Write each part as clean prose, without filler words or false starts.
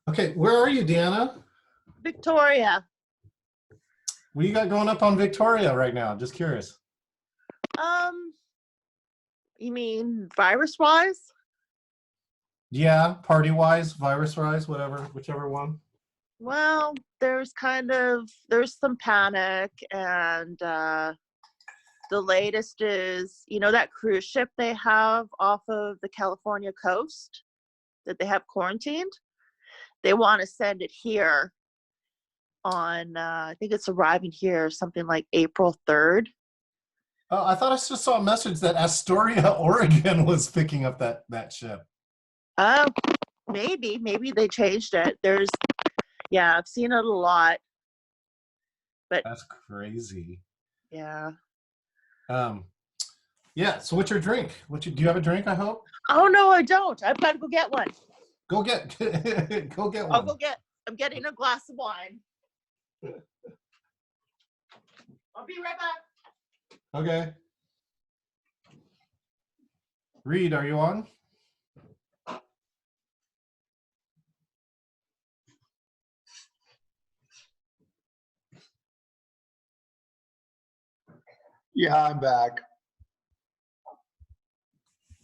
Okay, where are you, Deanna? Victoria. What do you got going up on Victoria right now? Just curious. You mean virus-wise? Yeah, party-wise, virus-wise, whatever, whichever one. Well, there's some panic, and the latest is, that cruise ship they have off of the California coast that they have quarantined. They want to send it here on, I think it's arriving here something like April 3rd. Oh, I thought I just saw a message that Astoria, Oregon was picking up that ship. Oh, maybe they changed it. I've seen it a lot. But that's crazy. Yeah. Yeah, so what's your drink? Do you have a drink, I hope? Oh, no, I don't. I've got to go get one. Go get one. I'm getting a glass of wine. I'll be right back. Okay. Reed, are you on? Yeah, I'm back.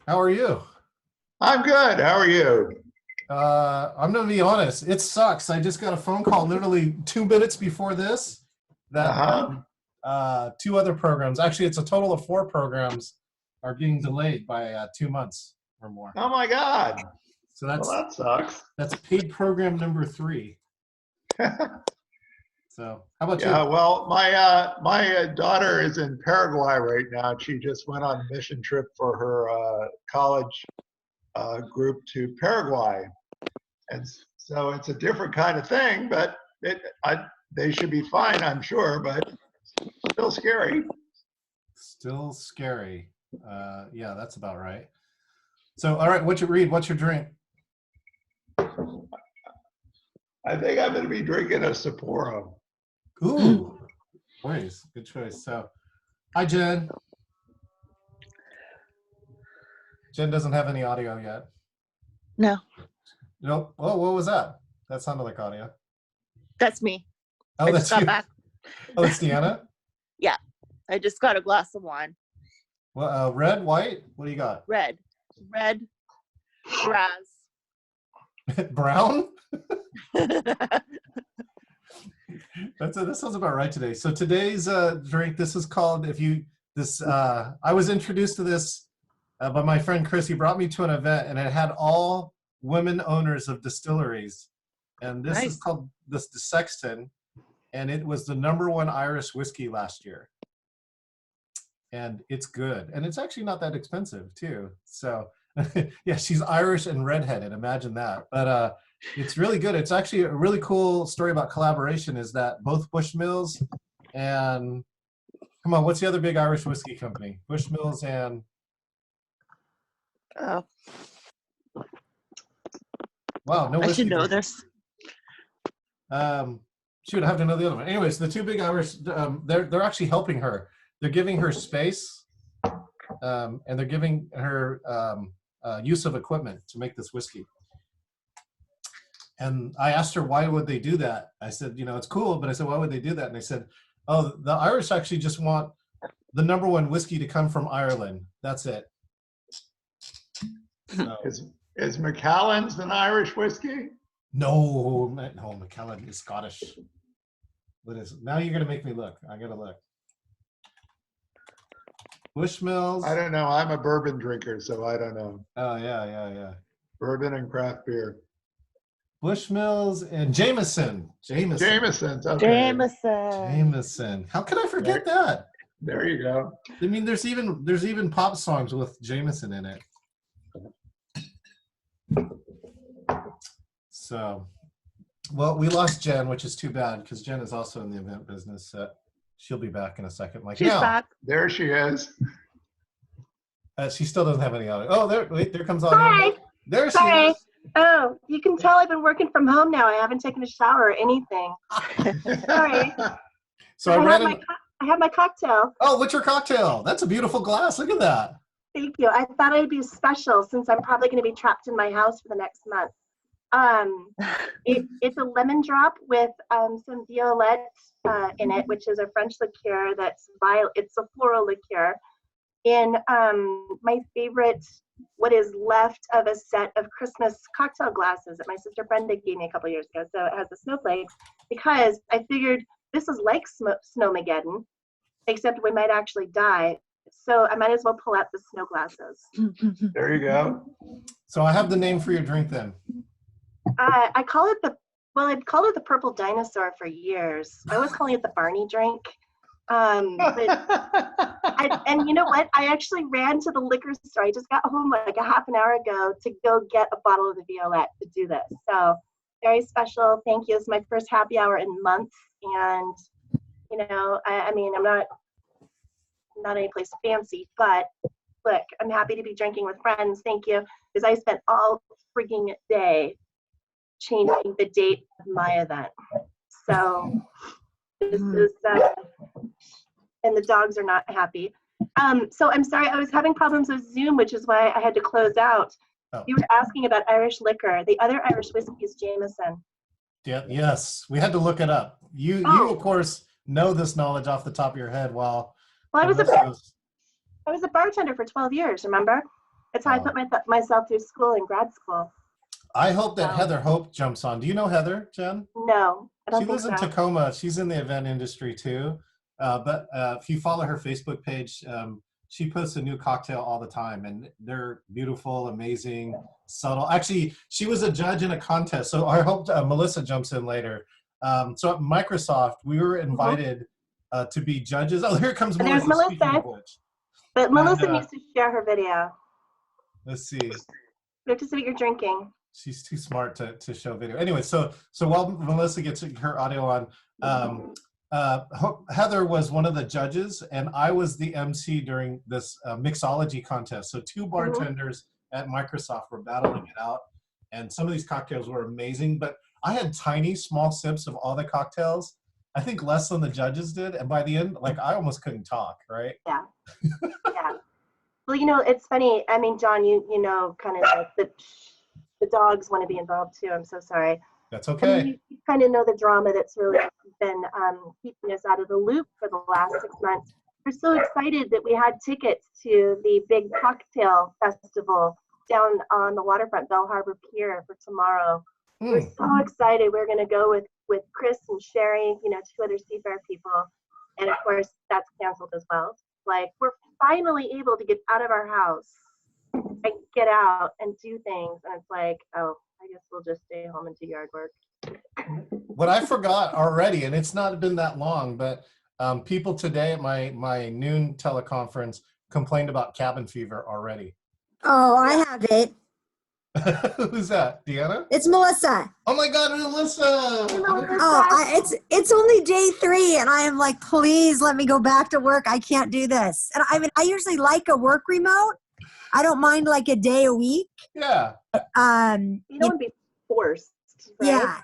How are you? I'm good. How are you? I'm gonna be honest. It sucks. I just got a phone call literally 2 minutes before this that two other programs, actually it's a total of 4 programs, are being delayed by 2 months or more. Oh my God. So that sucks. That's paid program number 3. So how about you? Yeah, well, my daughter is in Paraguay right now. She just went on a mission trip for her college group to Paraguay, and so it's a different kind of thing. But they should be fine, I'm sure. But still scary. Still scary. Yeah, that's about right. So, all right, what's your drink? I think I'm going to be drinking a Sapporo. Ooh, nice, good choice. So, hi, Jen. Jen doesn't have any audio yet. No. Nope. Oh, what was that? That sounded like audio. That's me. Oh, that's you. Back. Oh, it's Deanna? Yeah, I just got a glass of wine. Well, red, white? What do you got? Red, Raz. Brown? That sounds about right today. So today's drink, this is called, I was introduced to this by my friend Chris. He brought me to an event, and it had all women owners of distilleries. And this is called the Sexton, and it was the #1 Irish whiskey last year. And it's good. And it's actually not that expensive, too. So, yeah, she's Irish and redheaded. Imagine that. But it's really good. It's actually a really cool story about collaboration is that both Bushmills and, come on, what's the other big Irish whiskey company? Bushmills and... Oh. Wow, no whiskey. I should know this. Shoot, I have to know the other one. Anyways, the 2 big Irish, they're actually helping her. They're giving her space, and they're giving her use of equipment to make this whiskey. And I asked her, why would they do that? I said, it's cool, but I said, why would they do that? And they said, oh, the Irish actually just want the #1 whiskey to come from Ireland. That's it. So, is Macallan's an Irish whiskey? No, Macallan is Scottish. What is it? Now you're gonna make me look. I gotta look. Bushmills. I don't know. I'm a bourbon drinker, so I don't know. Oh yeah. Bourbon and craft beer. Bushmills and Jameson. Jameson's. Okay. Jameson. How can I forget that? There you go. I mean, there's even pop songs with Jameson in it. So, well, we lost Jen, which is too bad because Jen is also in the event business. She'll be back in a second. She's back. There she is. She still doesn't have any audio. Oh, there comes audio. Hi. There she is. Oh, you can tell I've been working from home now. I haven't taken a shower or anything. Sorry. So I have my cocktail. Oh, what's your cocktail? That's a beautiful glass. Look at that. Thank you. I thought I'd be special since I'm probably going to be trapped in my house for the next month. It's a lemon drop with some violette in it, which is a French liqueur that's it's a floral liqueur. In my favorite, what is left of a set of Christmas cocktail glasses that my sister Brenda gave me a couple years ago. So it has the snowflakes, because I figured this is like Snowmageddon, except we might actually die. So I might as well pull out the snow glasses. There you go. So I have the name for your drink then. I call it I'd called it the purple dinosaur for years. I was calling it the Barney drink. And you know what? I actually ran to the liquor store. I just got home like a half an hour ago to go get a bottle of the Violette to do this. So very special. Thank you. It's my first happy hour in months. And, you know, I mean, I'm not any place fancy, but look, I'm happy to be drinking with friends. Thank you. Because I spent all freaking day changing the date of my event. So this is, and the dogs are not happy. So I'm sorry, I was having problems with Zoom, which is why I had to close out. Oh. You were asking about Irish liquor. The other Irish whiskey is Jameson. Yeah, yes, we had to look it up. You of course know this knowledge off the top of your head. Well, I was a bartender for 12 years, remember? That's how I put myself through school in grad school. I hope that Heather Hope jumps on. Do you know Heather, Jen? No, I don't She think lives so. in Tacoma. She's in the event industry too. But if you follow her Facebook page, she posts a new cocktail all the time, and they're beautiful, amazing, subtle. Actually, she was a judge in a contest, so I hope Melissa jumps in later. So at Microsoft, we were invited to be judges. Oh, here comes Melissa. There's speaking Melissa. of which. But Melissa needs to share her video. Let's see. We have to see what you're drinking. She's too smart to show video. Anyway, so while Melissa gets her audio on, Heather was one of the judges, and I was the MC during this mixology contest. So two bartenders at Microsoft were battling it out, and some of these cocktails were amazing, but I had tiny, small sips of all the cocktails. I think less than the judges did, and by the end, like, I almost couldn't talk, right? Yeah. Yeah. Well, you know, it's funny. I mean, John, you know, kind of like the dogs want to be involved too. I'm so sorry. That's okay. I mean, you kind of know the drama that's really been keeping us out of the loop for the last 6 months. We're so excited that we had tickets to the big cocktail festival down on the waterfront, Bell Harbor Pier, for tomorrow. We're so excited. We're going to go with Chris and Sherry, you know, 2 other Seafair people. And of course, that's canceled as well. Like, we're finally able to get out of our house and get out and do things. And it's like, oh, I guess we'll just stay home and do yard work. What I forgot already, and it's not been that long, but people today at my noon teleconference complained about cabin fever already. Oh, I have it. Who's that? Deanna? It's Melissa. Oh my God, Melissa! Oh, it's only day 3, and I am like, please let me go back to work. I can't do this. And I mean, I usually like a work remote. I don't mind like a day a week. Yeah. You don't want to be forced. Right? Yeah.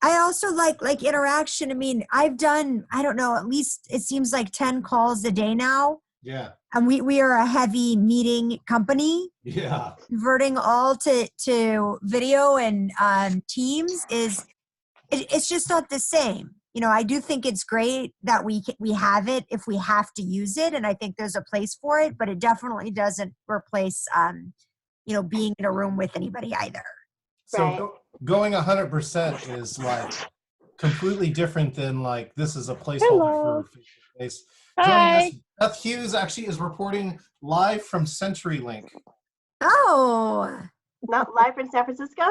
I also like interaction. I mean, I've done, I don't know, at least it seems like 10 calls a day now. Yeah. And we are a heavy meeting company. Yeah. Converting all to video and Teams it's just not the same. You know, I do think it's great that we have it if we have to use it, and I think there's a place for it, but it definitely doesn't replace you know, being in a room with anybody either. So Right. Going 100% is like completely different than like this is a placeholder for face-to-face. Joining us, Beth Hughes actually is reporting live from CenturyLink. Oh. Not live from San Francisco?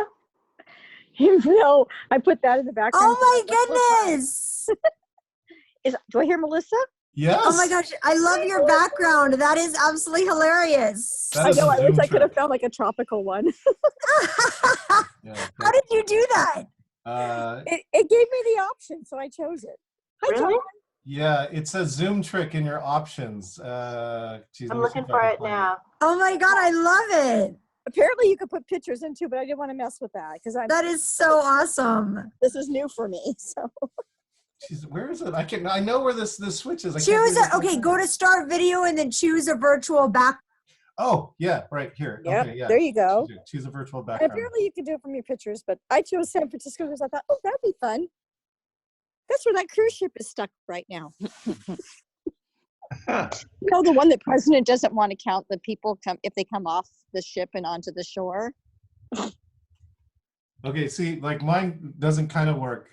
No, I put that in the background. Oh my goodness. Do I hear Melissa? Yes. Oh my gosh, I love your background. That is absolutely hilarious. That I is know. a I wish Zoom I could have trick. found like a tropical one. Yeah, How did you do that? It gave me the option, so I chose it. Hi, Really? John. yeah, it's a Zoom trick in your options. Geez, I'm let me see looking if I for can it find now. Oh my God, I love it. Apparently, you could put pictures in too, but I didn't want to mess with that because That is so awesome. this is new for me. So Jeez, where is it? I know where this switch is. I can't Choose believe a, okay, go to start video and then choose a virtual back. Oh, yeah, right here. Yep, Okay, yeah. there you go. Choose a virtual And background. apparently you can do it from your pictures, but I chose San Francisco because I thought, oh, that'd be fun. That's where that cruise ship is stuck right now. You know, the one that president doesn't want to count the people if they come off the ship and onto the shore. Okay, see, like mine doesn't kind of work.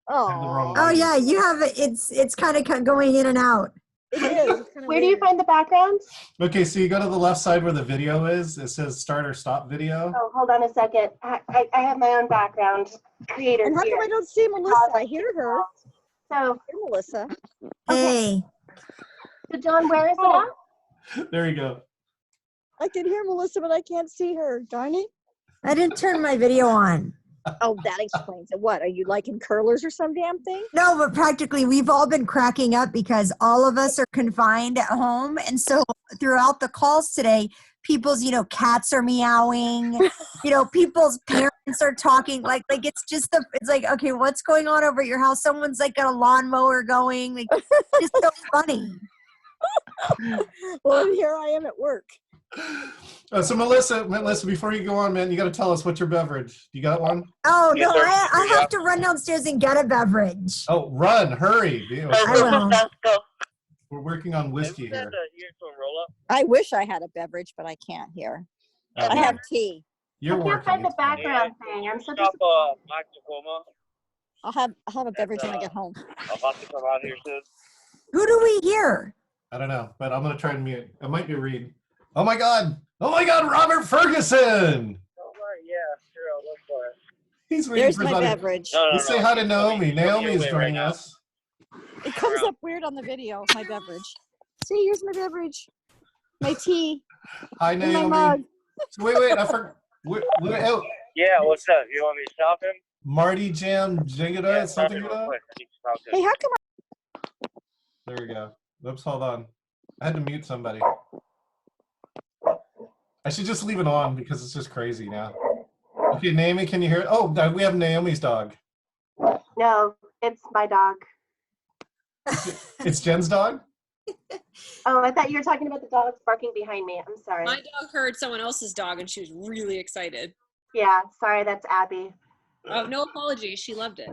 I have the wrong Oh, Oh one. yeah, you have it. It's kind of going in and out. it is. It's kinda Where do you weird. find the background? Okay, so you go to the left side where the video is. It says start or stop video. Oh, hold on a second. I have my own background creator And how here. come I don't see Melissa? I hear her. So, Hear Melissa. Hey, so John, where is it at? There you go. I can hear Melissa, but I can't see her. Darn it. I didn't turn my video on. Oh, that explains it. What, are you liking curlers or some damn thing? No, but practically we've all been cracking up because all of us are confined at home. And so throughout the calls today, people's, cats are meowing, people's parents are talking like it's just it's like, okay, what's going on over at your house? Someone's like got a lawnmower going. Like, it's so funny. Well, here I am at work. So Melissa, before you go on, man, you got to tell us what's your beverage. You got one? Oh, Yes, no, sir. I have to run downstairs and get a beverage. Oh, run, hurry. will. Go. We're working on whiskey here. I wish I had a beverage, but I can't here. I have tea. You're I can't working. find the it's fine. background thing. I'm so Stop, disappointed. Mike Tacoma. I'll have a beverage when I get home. About to come out here soon. Who do we hear? I don't know, but I'm going to try and mute. It might be Reed. Oh my God, Robert Ferguson. Oh, right, yeah, sure, I'll look for it. He's waiting There's for my somebody. beverage. No, Let's say hi to Naomi. Naomi is joining now. us. It comes up weird on the video, my beverage. See, here's my beverage. My tea Hi, in my Naomi. mug. So wait, I forgot. Oh, Yeah, what's up? You want me to stop him? Marty Jam Jingada, Yeah, something real like that? quick. I need to talk to Hey, him. how come There we go. Oops, hold on. I had to mute somebody. I should just leave it on because it's just crazy now. Okay, Naomi, can you hear it? Oh, we have Naomi's dog. No, it's my dog. It's Jen's dog? Oh, I thought you were talking about the dogs barking behind me. I'm sorry. My dog heard someone else's dog and she was really excited. Yeah, sorry, that's Abby. Oh, no apologies. She loved it.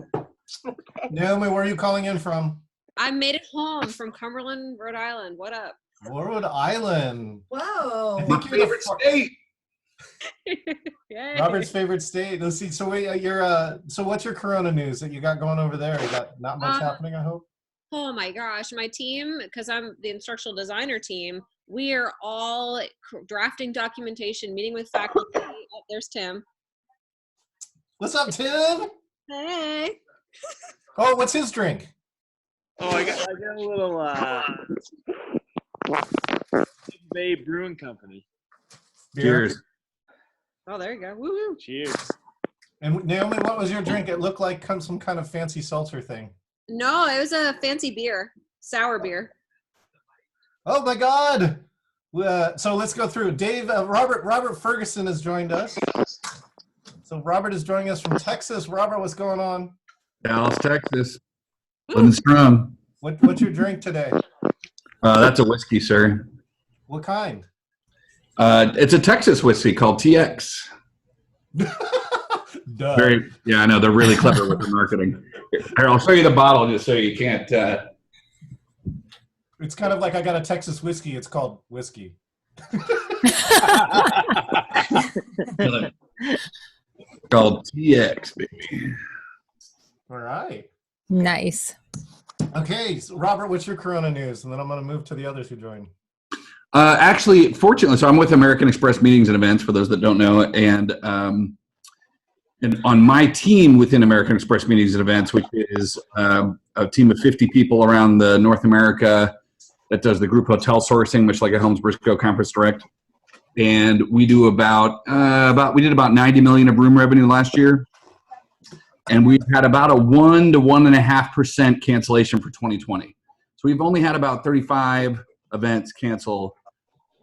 Naomi, where are you calling in from? I made it home from Cumberland, Rhode Island. What up? Rhode Island. Whoa. I think you're the state. Yay. Robert's favorite state. Let's see. So wait, so what's your Corona news that you got going over there? You got not much happening, I hope. Oh my gosh, my team, because I'm the instructional designer team, we are all drafting documentation, meeting with faculty. Oh, there's Tim. What's up, Tim? Hey. Oh, what's his drink? Oh, I got a little Bay Brewing Company. Beer. Cheers. Oh, there you go. Woo-hoo. Cheers. And Naomi, what was your drink? It looked like some kind of fancy seltzer thing. No, it was a fancy beer, sour beer. Oh my God! So let's go through. Dave, Robert Ferguson has joined us. So Robert is joining us from Texas. Robert, what's going on? Dallas, Texas. Living strong. What's your drink today? That's a whiskey, sir. What kind? It's a Texas whiskey called TX. Duh. Yeah, I know. They're really clever with their marketing. Here, I'll show you the bottle just so you can't. It's kind of like I got a Texas whiskey. It's called whiskey. Called TX, baby. All right. Nice. Okay, so Robert, what's your Corona news? And then I'm going to move to the others who joined. Actually, fortunately, so I'm with American Express Meetings and Events, for those that don't know, and on my team within American Express Meetings and Events, which is a team of 50 people around the North America that does the group hotel sourcing, much like a Helms Briscoe Conference Direct. And we do about 90 million of room revenue last year. And we've had about a 1 to 1.5% cancellation for 2020. So we've only had about 35 events cancel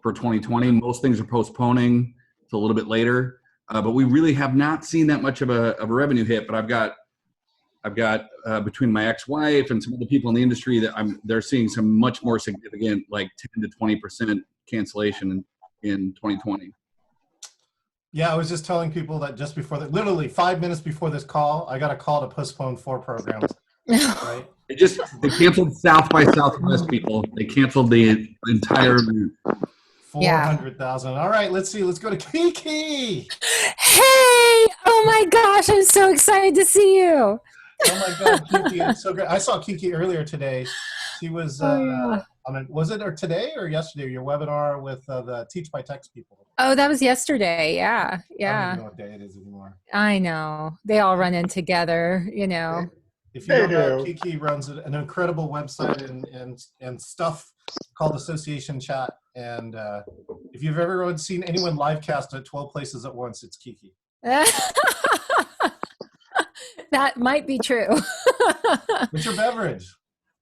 for 2020. Most things are postponing to a little bit later. But we really have not seen that much of a revenue hit. But I've got between my ex-wife and some other people in the industry that they're seeing some much more significant, like 10 to 20% cancellation in 2020. Yeah, I was just telling people that just before that, literally 5 minutes before this call, I got a call to postpone 4 programs. Right? They canceled South by Southwest, people. They canceled the entire route. 400,000. All right, let's see. Let's go to Kiki. Hey! Oh my gosh, I'm so excited to see you. Oh my God, Kiki, it's so great. I saw Kiki earlier today. She was was it or today or yesterday? Your webinar with the Teach by Text people. Oh, that was yesterday. Yeah, I don't yeah. even know what day it is anymore. I know. They all run in together, you know. If you don't know, Kiki runs an incredible website and stuff called Association Chat. And if you've ever seen anyone live cast at 12 places at once, it's Kiki. That might be true. What's your beverage?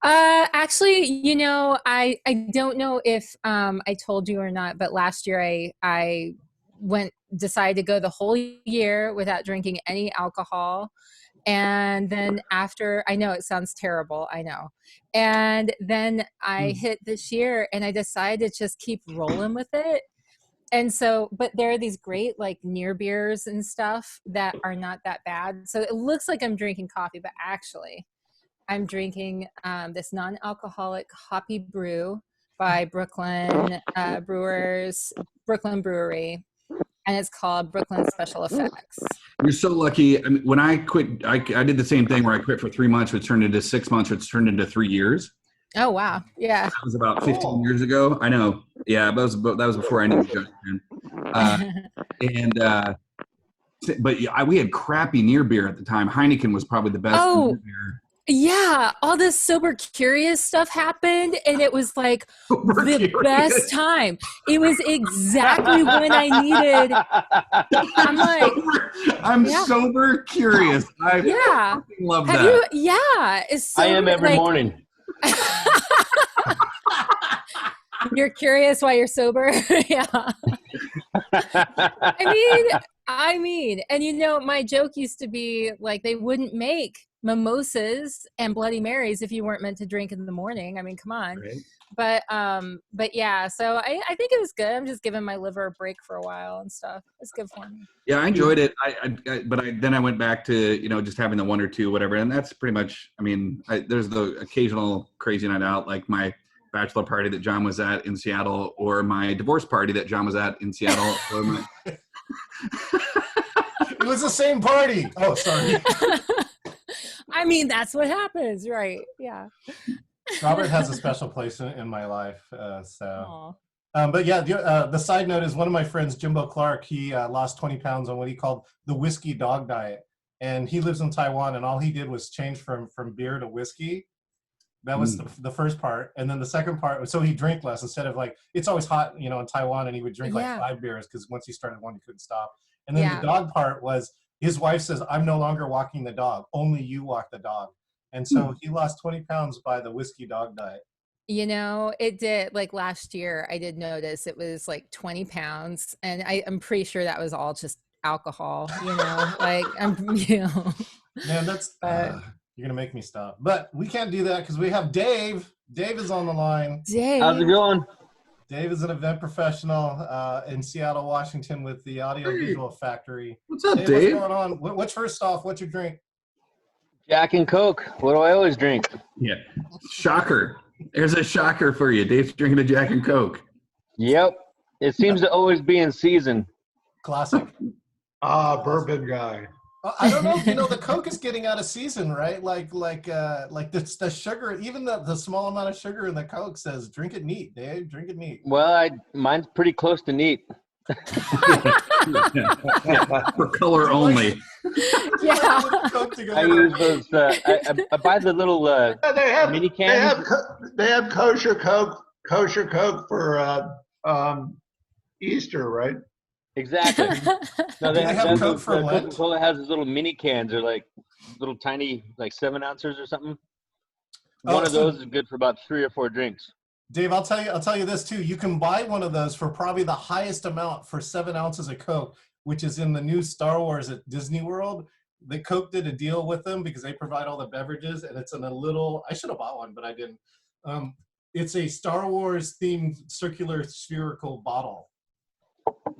Actually, you know, I don't know if I told you or not, but last year I decided to go the whole year without drinking any alcohol. And then after, I know it sounds terrible, I know. And then I hit this year and I decided to just keep rolling with it. And so, but there are these great like near beers and stuff that are not that bad. So it looks like I'm drinking coffee, but actually I'm drinking this non-alcoholic hoppy brew by Brooklyn Brewery. And it's called Brooklyn Special Effects. You're so lucky. I mean, when I quit, I did the same thing where I quit for 3 months, which turned into 6 months, which turned into 3 years. Oh, wow. Yeah. That was about 15 years ago. I know. Yeah, that was before I knew Justin. But we had crappy near beer at the time. Heineken was probably the best near beer. Yeah, all this sober curious stuff happened, and it was like the best time. It was exactly when I needed. I'm like, I'm sober curious. I fucking love that. It's so I am every morning. You're curious why you're sober. Yeah. I mean, and you know, my joke used to be like they wouldn't make mimosas and Bloody Marys if you weren't meant to drink in the morning. I mean, come on. Right. But yeah, so I think it was good. I'm just giving my liver a break for a while and stuff. It's good for me. Yeah, I enjoyed it. Then I went back to, just having the 1 or 2, whatever. And that's pretty much, I mean, there's the occasional crazy night out, like my bachelor party that John was at in Seattle, or my divorce party that John was at in Seattle. Or my... It was the same party. Oh, sorry. I mean, that's what happens, right? Yeah. Robert has a special place in my life. But yeah, the side note is one of my friends, Jimbo Clark, he lost 20 pounds on what he called the whiskey dog diet. And he lives in Taiwan, and all he did was change from beer to whiskey. That was the first part. And then the second part, so he drank less instead of like, it's always hot, in Taiwan, and he would drink like 5 beers because once he started one, he couldn't stop. And then the dog part was, his wife says, I'm no longer walking the dog. Only you walk the dog. And so he lost 20 pounds by the whiskey dog diet. It did. Like last year, I did notice it was like 20 pounds. And I'm pretty sure that was all just alcohol, like Man, that's, you're going to make me stop. But we can't do that because we have Dave. Dave is on the line. Dave. How's it going? Dave is an event professional in Seattle, Washington with the Audio Visual Factory. What's up, Dave? What's going on? What's first off? What's your drink? Jack and Coke. What do I always drink? Yeah. Shocker. There's a shocker for you. Dave's drinking a Jack and Coke. Yep. It seems to always be in season. Classic. Bourbon guy. I don't know. The Coke is getting out of season, right? Like the sugar, even the small amount of sugar in the Coke says, "Drink it neat, Dave. Drink it neat." Well, mine's pretty close to neat. For color only. Yeah. I use those. I buy the little mini cans. They have kosher Coke for Easter, right? Exactly. No, they have Coke for Lent? Coca-Cola has these little mini cans. They're like little tiny, like 7 ounces or something. One of those is good for about 3 or 4 drinks. Dave, I'll tell you this too. You can buy one of those for probably the highest amount for 7 ounces of Coke, which is in the new Star Wars at Disney World. The Coke did a deal with them because they provide all the beverages, and it's in a little. I should have bought one, but I didn't. It's a Star Wars themed circular spherical bottle.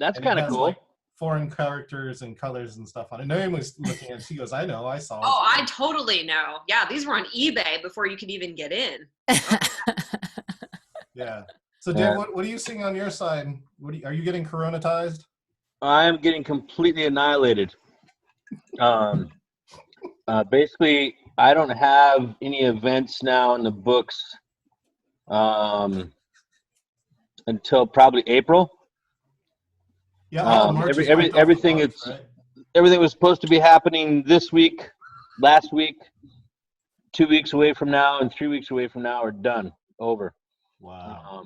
That's And it kind of has, cool. like, foreign characters and colors and stuff on it. Naomi was looking at it. She goes, I know, I saw it. Oh, I totally know. Yeah, these were on eBay before you could even get in. Yeah. So, Dave, what are you seeing on your side? Are you getting coronatized? I'm getting completely annihilated. Basically, I don't have any events now in the books until probably April. Yeah, all of March is wiped off the Everything books, right? everything was supposed to be happening this week, last week, 2 weeks away from now, and 3 weeks away from now are done, over. Wow.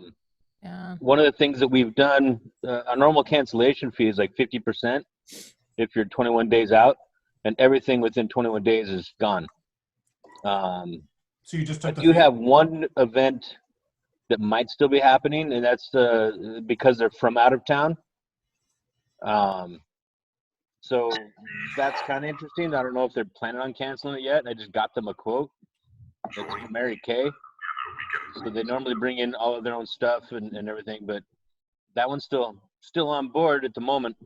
Yeah. One of the things that we've done, a normal cancellation fee is like 50% if you're 21 days out, and everything within 21 days is gone. So you just took I do have one event that might still be happening, and that's because they're from out of town. So that's kind of interesting. I don't know if they're planning on canceling it yet. I just got them a quote. It's from Mary Kay. So they normally bring in all of their own stuff and everything, but that one's still on board at the moment.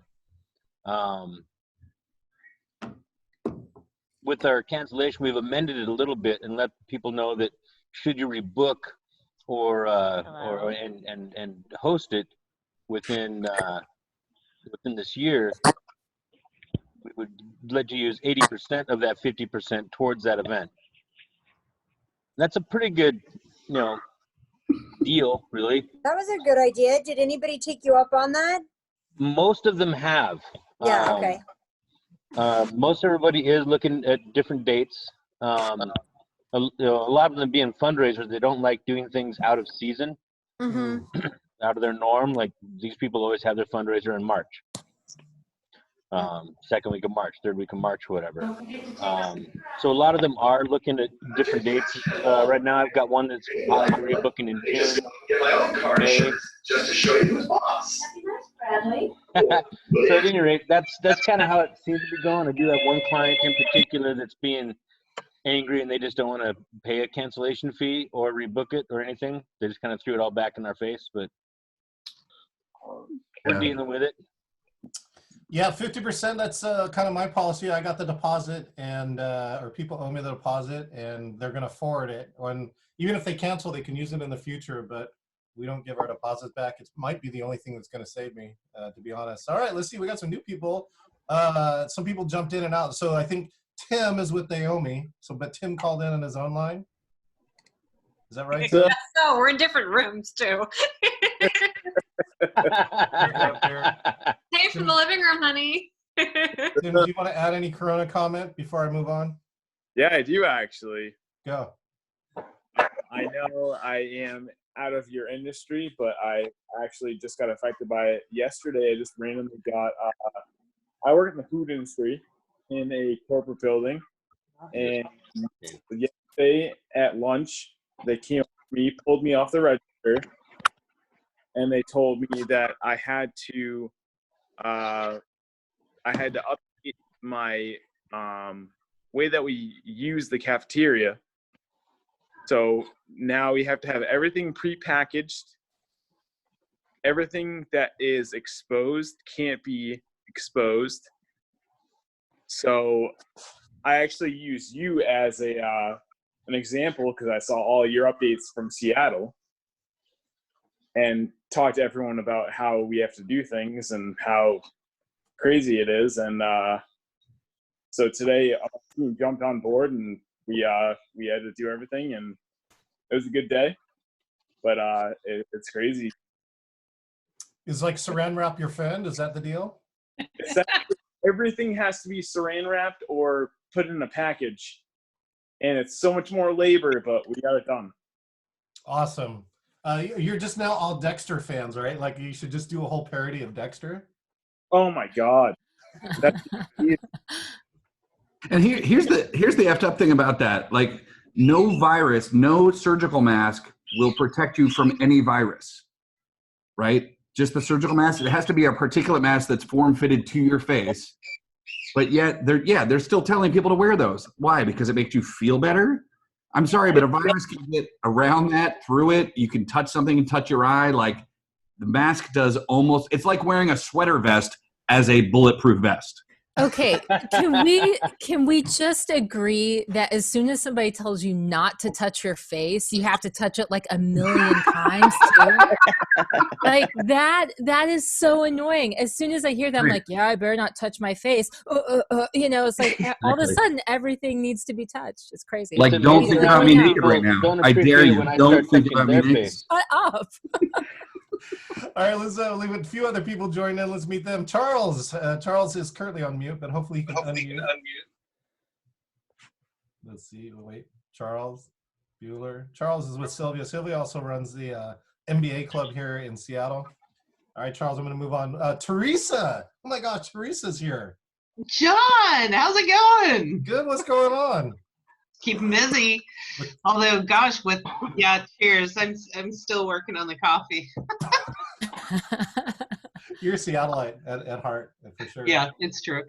With our cancellation, we've amended it a little bit and let people know that should you rebook or host it within this year, we would let you use 80% of that 50% towards that event. That's a pretty good, deal, really. That was a good idea. Did anybody take you up on that? Most of them have. Yeah, okay. Most everybody is looking at different dates. A lot of them being fundraisers, they don't like doing things out of season, out of their norm. Like these people always have their fundraiser in March. Second week of March, third week of March, whatever. So a lot of them are looking at different dates. Right now, I've got one that's possibly rebooking in June, May. Just to show you who's boss. Bradley. So at any rate, that's kind of how it seems to be going. I do have one client in particular that's being angry and they just don't want to pay a cancellation fee or rebook it or anything. They just kind of threw it all back in our face, but we're dealing with it. Yeah, 50%, that's kind of my policy. I got the deposit and or people owe me the deposit and they're going to forward it. Even if they cancel, they can use it in the future, but we don't give our deposit back. It might be the only thing that's going to save me, to be honest. All right, let's see. We got some new people. Some people jumped in and out. So I think Tim is with Naomi. But Tim called in on his own line. Is that right, Tim? So we're in different rooms too. Hey, from the living room, honey. Tim, do you want to add any Corona comment before I move on? Yeah, I do actually. Go. I know I am out of your industry, but I actually just got affected by it yesterday. I just randomly got, I work in the food industry in a corporate building. And yesterday at lunch, they came up to me, pulled me off the register, and they told me that I had to update my way that we use the cafeteria. So now we have to have everything prepackaged. Everything that is exposed can't be exposed. So I actually use you as an example because I saw all your updates from Seattle and talked to everyone about how we have to do things and how crazy it is. And so today our team jumped on board and we had to do everything, and it was a good day, but it's crazy. Is like saran wrap your friend? Is that the deal? Everything has to be saran wrapped or put in a package, and it's so much more labor, but we got it done. Awesome. You're just now all Dexter fans, right? Like you should just do a whole parody of Dexter. Oh my God. And here's the effed up thing about that. Like, no virus, no surgical mask will protect you from any virus, right? Just the surgical mask. It has to be a particulate mask that's form-fitted to your face. But yet, they're still telling people to wear those. Why? Because it makes you feel better? I'm sorry, but a virus can get around that, through it. You can touch something and touch your eye. Like, the mask does almost, it's like wearing a sweater vest as a bulletproof vest. Okay, can we just agree that as soon as somebody tells you not to touch your face, you have to touch it like a million times too? Like that is so annoying. As soon as I hear that, I'm like, yeah, I better not touch my face. You know, it's like all of a sudden everything needs to be touched. It's crazy. Like, It's don't amazing think how about me many naked right people now. don't I dare appreciate you. when I Don't start think touching about me their naked. face. Shut up. All right, let's leave a few other people join in. Let's meet them. Charles. Charles is currently on mute, but hopefully he can unmute. Let's see. Wait, Charles Bueller. Charles is with Sylvia. Sylvia also runs the MBA club here in Seattle. All right, Charles, I'm going to move on. Teresa. Oh my gosh, Teresa's here. John, how's it going? Good. What's going on? Keeping busy. Although, gosh, cheers. I'm still working on the coffee. You're a Seattleite at heart, for sure. Yeah, it's true.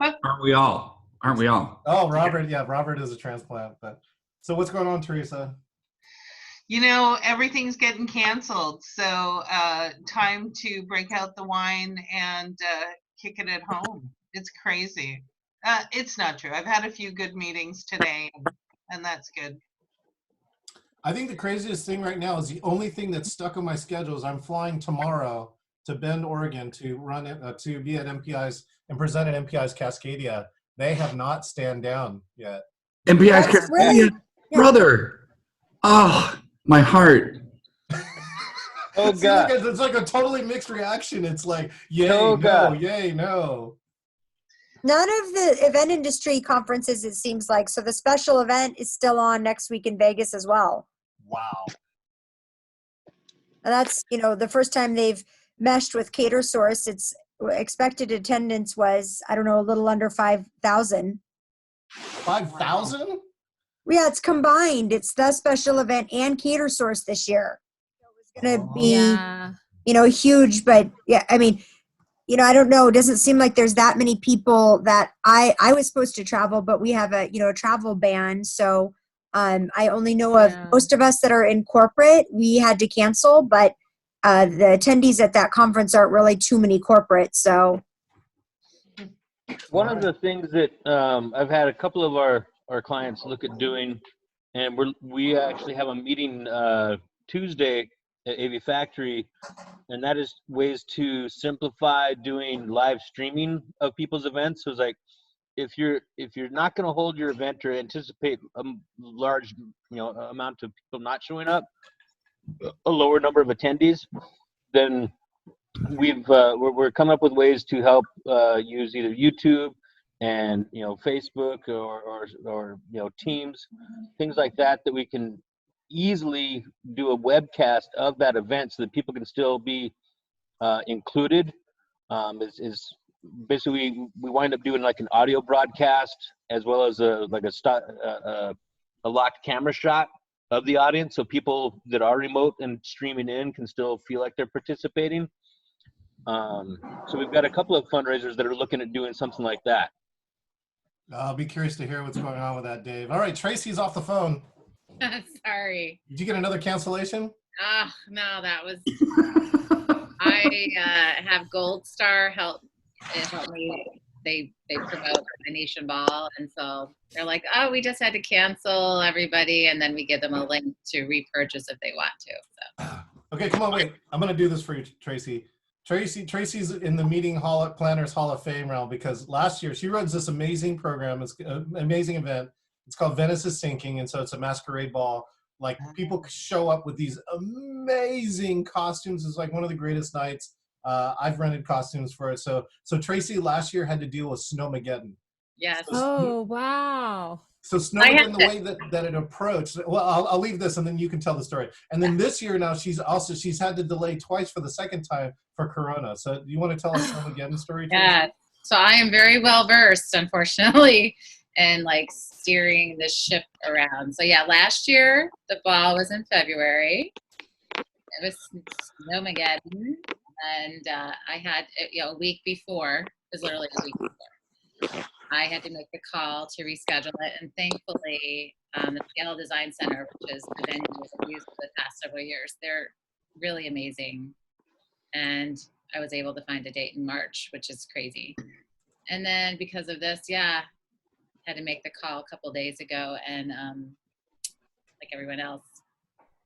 Aren't we all? Aren't we all? Oh, Robert. Yeah, Robert is a transplant. But so what's going on, Teresa? You know, everything's getting canceled. So time to break out the wine and kick it at home. It's crazy. It's not true. I've had a few good meetings today, and that's good. I think the craziest thing right now is the only thing that's stuck on my schedule is I'm flying tomorrow to Bend, Oregon to run it, to be at MPI's and present at MPI's Cascadia. They have not stand down yet. MPI's Cascadia, brother. Oh, my heart. Oh, God. It's like a totally mixed reaction. It's like, yay, Oh, no, God. yay, no. None of the event industry conferences, it seems like. So the special event is still on next week in Vegas as well. Wow. And that's, you know, the first time they've meshed with CaterSource. Its expected attendance was, I don't know, a little under 5,000. 5,000? Yeah, it's combined. It's the special event and CaterSource this year. So it was going to be, you know, huge. But yeah, I mean, you know, I don't know. It doesn't seem like there's that many people that I was supposed to travel, but we have a, you know, a travel ban. So I only know of most of us that are in corporate. We had to cancel, but the attendees at that conference aren't really too many corporate. So One of the things that I've had a couple of our clients look at doing, and we actually have a meeting Tuesday at AV Factory, and that is ways to simplify doing live streaming of people's events. So it's like, if you're not going to hold your event or anticipate a large, you know, amount of people not showing up, a lower number of attendees, then we're coming up with ways to help use either YouTube and, you know, Facebook or you know, Teams, things like that we can easily do a webcast of that event so that people can still be included. Is basically we wind up doing like an audio broadcast as well as a locked camera shot of the audience, so people that are remote and streaming in can still feel like they're participating. So we've got a couple of fundraisers that are looking at doing something like that. I'll be curious to hear what's going on with that, Dave. All right, Tracy's off the phone. Sorry. Did you get another cancellation? No, that was. I have Gold Star help me. They promote the Nation Ball, and so they're like, "Oh, we just had to cancel everybody," and then we give them a link to repurchase if they want to. So. Okay, come on, wait. I'm gonna do this for you, Tracy. Tracy's in the meeting hall at Planners Hall of Fame realm because last year she runs this amazing program. It's an amazing event. It's called Venice is Sinking, and so it's a masquerade ball. Like, people show up with these amazing costumes. It's like one of the greatest nights. I've rented costumes for it. So Tracy last year had to deal with Snowmageddon. Yes. Oh, wow. So Snowmageddon, the way that it approached, well, I'll leave this and then you can tell the story. And then this year now she's had to delay twice for the second time for Corona. So do you want to tell us Snowmageddon story, Tracy? Yeah. So I am very well versed, unfortunately, in like steering the ship around. So yeah, last year the ball was in February. It was Snowmageddon, and I had, you know, a week before. It was literally a week before. I had to make the call to reschedule it, and thankfully, the Seattle Design Center, which is the venue we've used for the past several years, they're really amazing. and I was able to find a date in March, which is crazy. And then because of this, had to make the call a couple days ago, and like everyone else.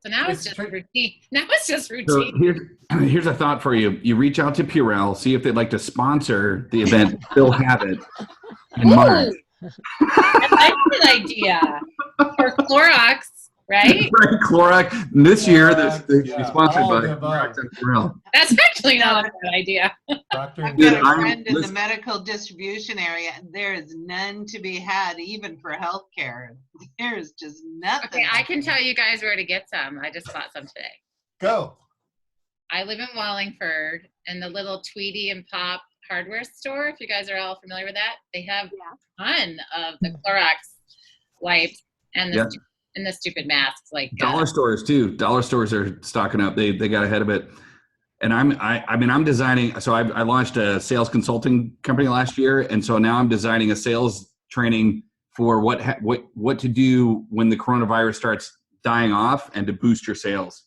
So now it's just routine. Now it's just routine. So here's a thought for you. You reach out to Purell, see if they'd like to sponsor the event. They'll have it in March. That's a good idea. Or Clorox, right? Right, Clorox. This year, this yeah, sponsored all by of the above. Clorox and Purell. That's actually not a bad idea. Procter I've and got a Gamble. friend in the medical distribution area. There is none to be had, even for healthcare. There's just nothing. Okay, I can tell you guys where to get some. I just bought some today. Go. I live in Wallingford, and the little Tweety and Pop hardware store, if you guys are all familiar with that, they have a ton of the Clorox wipes and the stupid masks. Like Dollar stores too. Dollar stores are stocking up. They got ahead of it. And I'm designing. So I launched a sales consulting company last year, and so now I'm designing a sales training for what to do when the coronavirus starts dying off and to boost your sales.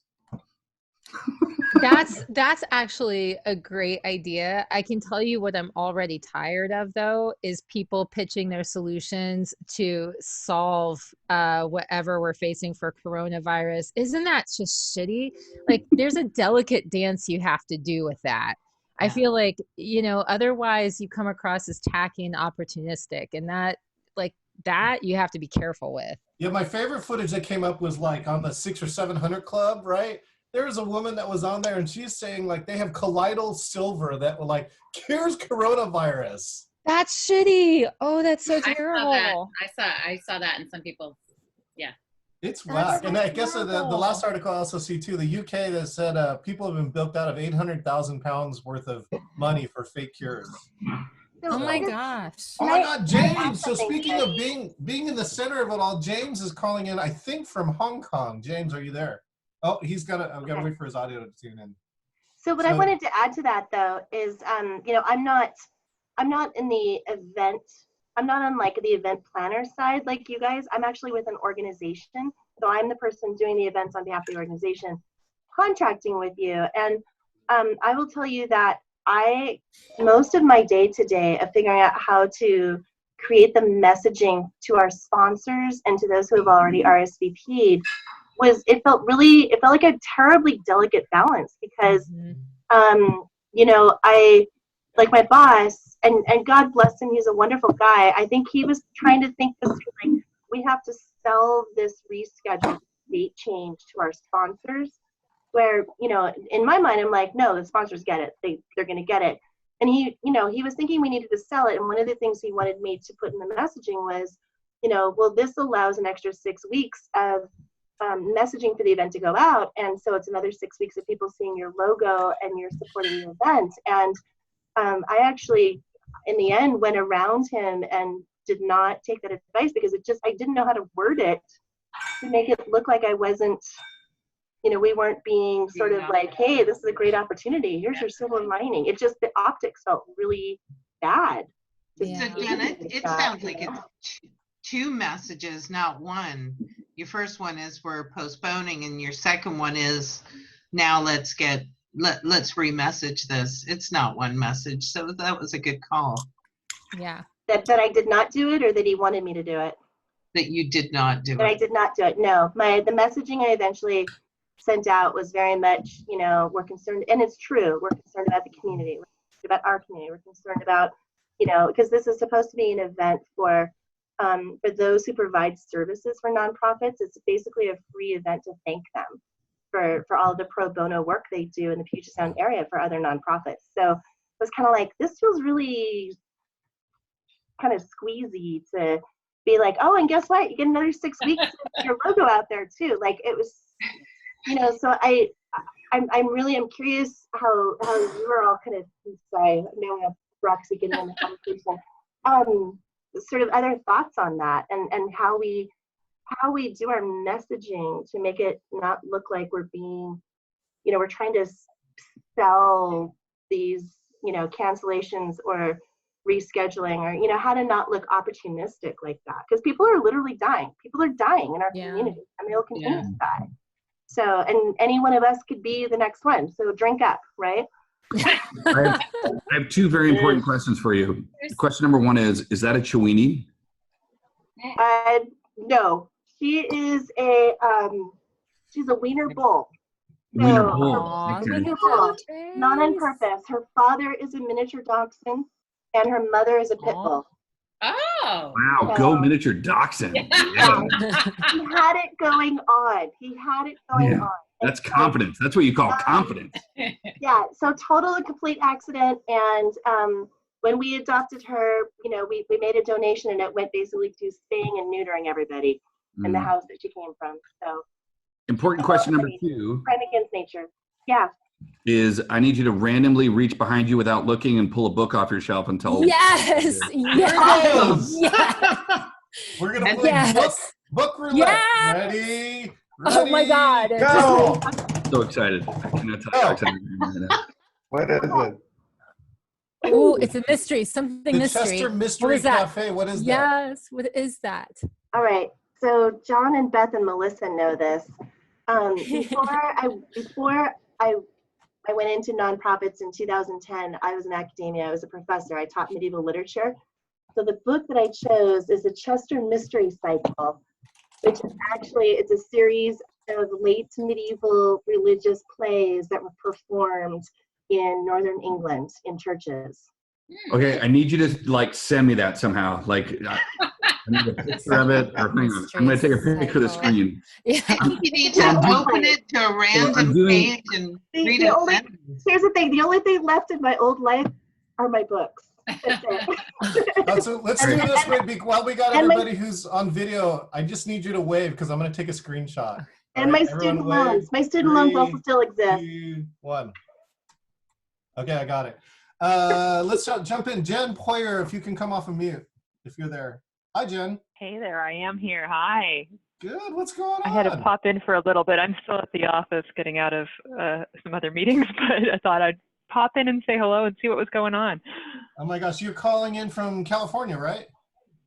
That's actually a great idea. I can tell you what I'm already tired of, though, is people pitching their solutions to solve whatever we're facing for coronavirus. Isn't that just shitty? Like, there's a delicate dance you have to do with that. I feel like, otherwise you come across as tacky and opportunistic, and that you have to be careful with. Yeah, my favorite footage that came up was like on the 600 or 700 Club, right? There was a woman that was on there, and she's saying like they have colloidal silver that will like cures coronavirus. That's shitty. Oh, that's so I terrible. saw that, and some people, It's whack. And I guess the last article I also see too, the UK that said people have been bilked out of 800,000 pounds worth of money for fake cures. Oh my gosh. Oh my God, James. So speaking of being in the center of it all, James is calling in, I think from Hong Kong. James, are you there? Oh, I'm gonna wait for his audio to tune in. So what I wanted to add to that though is, I'm not in the event. I'm not on like the event planner side like you guys. I'm actually with an organization. So I'm the person doing the events on behalf of the organization, contracting with you. And I will tell you that most of my day today of figuring out how to create the messaging to our sponsors and to those who have already RSVP'd it felt like a terribly delicate balance because, I, like my boss, and God bless him, he's a wonderful guy. I think he was trying to think this through, like, we have to sell this rescheduled date change to our sponsors, where, in my mind, I'm like, no, the sponsors get it. They're going to get it. And he was thinking we needed to sell it. And one of the things he wanted me to put in the messaging was, well, this allows an extra 6 weeks of messaging for the event to go out. And so it's another 6 weeks of people seeing your logo and you're supporting the event. And I actually, in the end, went around him and did not take that advice because I didn't know how to word it to make it look like I wasn't, we weren't being sort of like, hey, this is a great opportunity. Here's your silver lining. It just, the optics felt really bad. So Janet, it sounds like it's two messages, not one. Your first one is we're postponing, and your second one is now let's re-message this. It's not one message. So that was a good call. Yeah. That I did not do it, or that he wanted me to do it? That you did not do it. That I did not do it. No. The messaging I eventually sent out was very much, we're concerned, and it's true, we're concerned about the community, we're concerned about our community, we're concerned about, because this is supposed to be an event for those who provide services for nonprofits. It's basically a free event to thank them for all the pro bono work they do in the Puget Sound area for other nonprofits. So it was kind of like, this feels really kind of squeezy to be like, oh, and guess what? You get another 6 weeks with your logo out there too. Like it was, so I'm curious how you were all kind of, sorry, now we have Roxy getting in the conversation. Sort of other thoughts on that and how we do our messaging to make it not look like we're being, we're trying to sell these, cancellations or rescheduling, or, how to not look opportunistic like that. Because people are literally dying. People are dying in our community, and they'll continue to die. So, and any one of us could be the next one. So drink up, right? I have two very important questions for you. Question number one is that a Chewini? No, she is she's a wiener bull. Wiener So, bull. Aw, Okay. wiener bull, not on purpose. Her father is a miniature dachshund, and her mother is a pit bull. Oh. Wow, go miniature dachshund. Yeah. He had it going on. Yeah, that's confidence. That's what you call confidence. Yeah, so total and complete accident. And when we adopted her, you know, we made a donation, and it went basically to spaying and neutering everybody in the house that she came from. So important question number two crime against nature. Yeah. is I need you to randomly reach behind you without looking and pull a book off your shelf and tell Yes. Yes. Yes. We're gonna play book roulette. Yes. Ready? Oh my God. Go. So excited. I cannot tell you how excited I am right now. What is it? Oh, it's a mystery. Something The mystery. Chester What Mystery is that? Cafe. What is that? Yes. What is that? All right. So John and Beth and Melissa know this. Before I went into nonprofits in 2010, I was in academia. I was a professor. I taught medieval literature. So the book that I chose is the Chester Mystery Cycle, which is actually, it's a series of late medieval religious plays that were performed in Northern England in churches. Okay, I need you to like send me that somehow. Like I need a picture of it. Or hang on, I'm going to take a picture of the screen. Yeah. I think you need to open it to a random page and read a sentence. Here's the thing, the only thing left in my old life are my books. That's it. Let's do this while we got everybody who's on video. I just need you to wave because I'm going to take a screenshot. And my student loans. My student loans also still exist. 2, 1. Okay, I got it. Let's jump in. Jen Poyer, if you can come off of mute, if you're there. Hi, Jen. Hey there, I am here. Hi. Good. What's going on? I had to pop in for a little bit. I'm still at the office getting out of some other meetings, but I thought I'd pop in and say hello and see what was going on. Oh my gosh, you're calling in from California, right?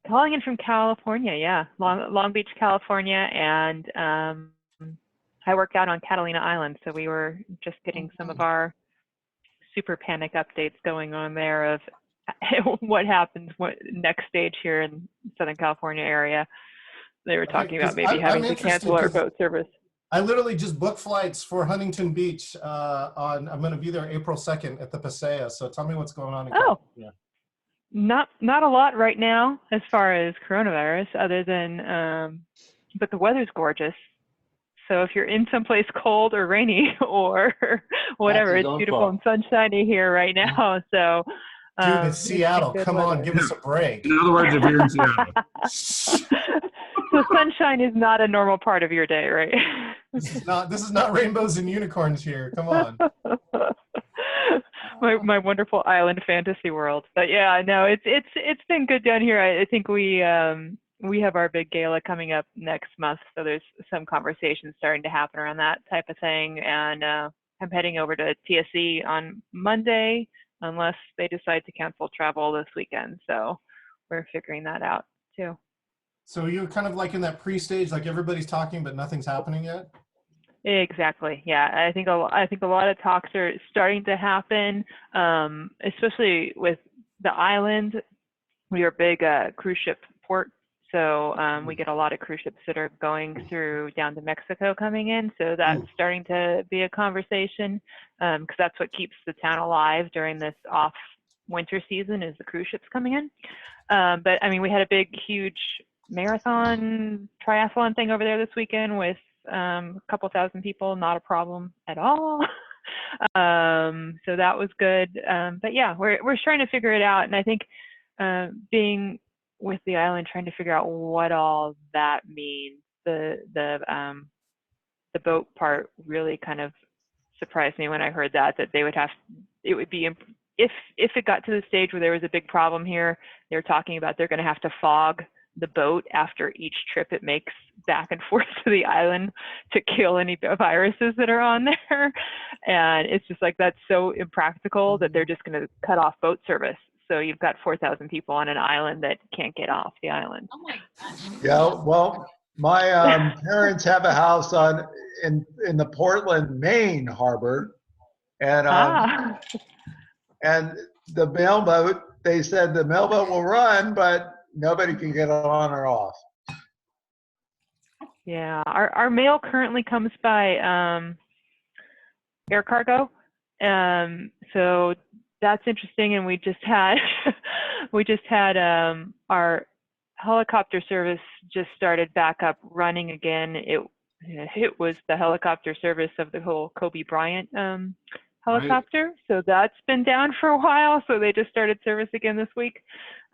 Calling in from California, yeah. Long Beach, California, and I work out on Catalina Island, so we were just getting some of our super panic updates going on there of what happens, what next stage here in Southern California area. They were talking about maybe having to cancel our boat service. I literally just booked flights for Huntington Beach I'm going to be there April 2nd at the Paseo. So tell me what's going on in California. Not a lot right now as far as coronavirus, other than, but the weather's gorgeous. So if you're in someplace cold or rainy or whatever, it's beautiful and sunshiny here right now. So, dude, it's Seattle. Come on, give us a break. In other words, if you're in Seattle. So sunshine is not a normal part of your day, right? This is not rainbows and unicorns here. Come on. my wonderful island fantasy world. But yeah, no, it's been good down here. I think we have our big gala coming up next month, so there's some conversations starting to happen around that type of thing. And I'm heading over to TSC on Monday, unless they decide to cancel travel this weekend. So we're figuring that out too. So you're kind of like in that pre-stage, like everybody's talking, but nothing's happening yet? Exactly. Yeah, I think a lot of talks are starting to happen, especially with the island. We are a big cruise ship port, so we get a lot of cruise ships that are going through down to Mexico coming in. So that's starting to be a conversation because that's what keeps the town alive during this off winter season is the cruise ships coming in. But I mean, we had a big, huge marathon triathlon thing over there this weekend with a couple thousand people, not a problem at all. So that was good. But yeah, we're trying to figure it out. And I think being with the island, trying to figure out what all that means. The boat part really kind of surprised me when I heard that they would it would be, if it got to the stage where there was a big problem here, they were talking about they're going to have to fog the boat after each trip it makes back and forth to the island to kill any viruses that are on there. And it's just like, that's so impractical that they're just going to cut off boat service. So you've got 4,000 people on an island that can't get off the island. Oh my gosh. Yeah, well, my parents have a house in the Portland, Maine harbor, And Ah. and the mailboat, they said the mailboat will run, but nobody can get on or off. Yeah, our mail currently comes by air cargo. So that's interesting. And we just had our helicopter service just started back up running again. It was the helicopter service of the whole Kobe Bryant helicopter. So that's been down for a while. So they just started service again this week.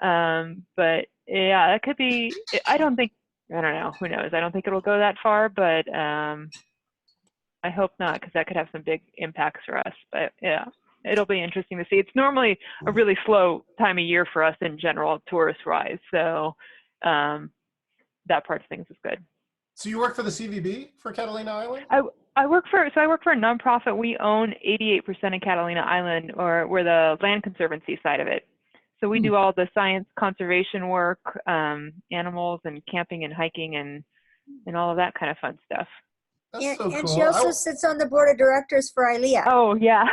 But yeah, that could be, I don't know, who knows? I don't think it'll go that far, but I hope not, because that could have some big impacts for us. But yeah, it'll be interesting to see. It's normally a really slow time of year for us in general, tourist-wise. So that part of things is good. So you work for the CVB for Catalina Island? I work for a nonprofit. We own 88% of Catalina Island, or we're the land conservancy side of it. So we do all the science conservation work, animals and camping and hiking and all of that kind of fun stuff. That's and, so and cool. she also sits on the board of directors for ILEA. Oh yeah,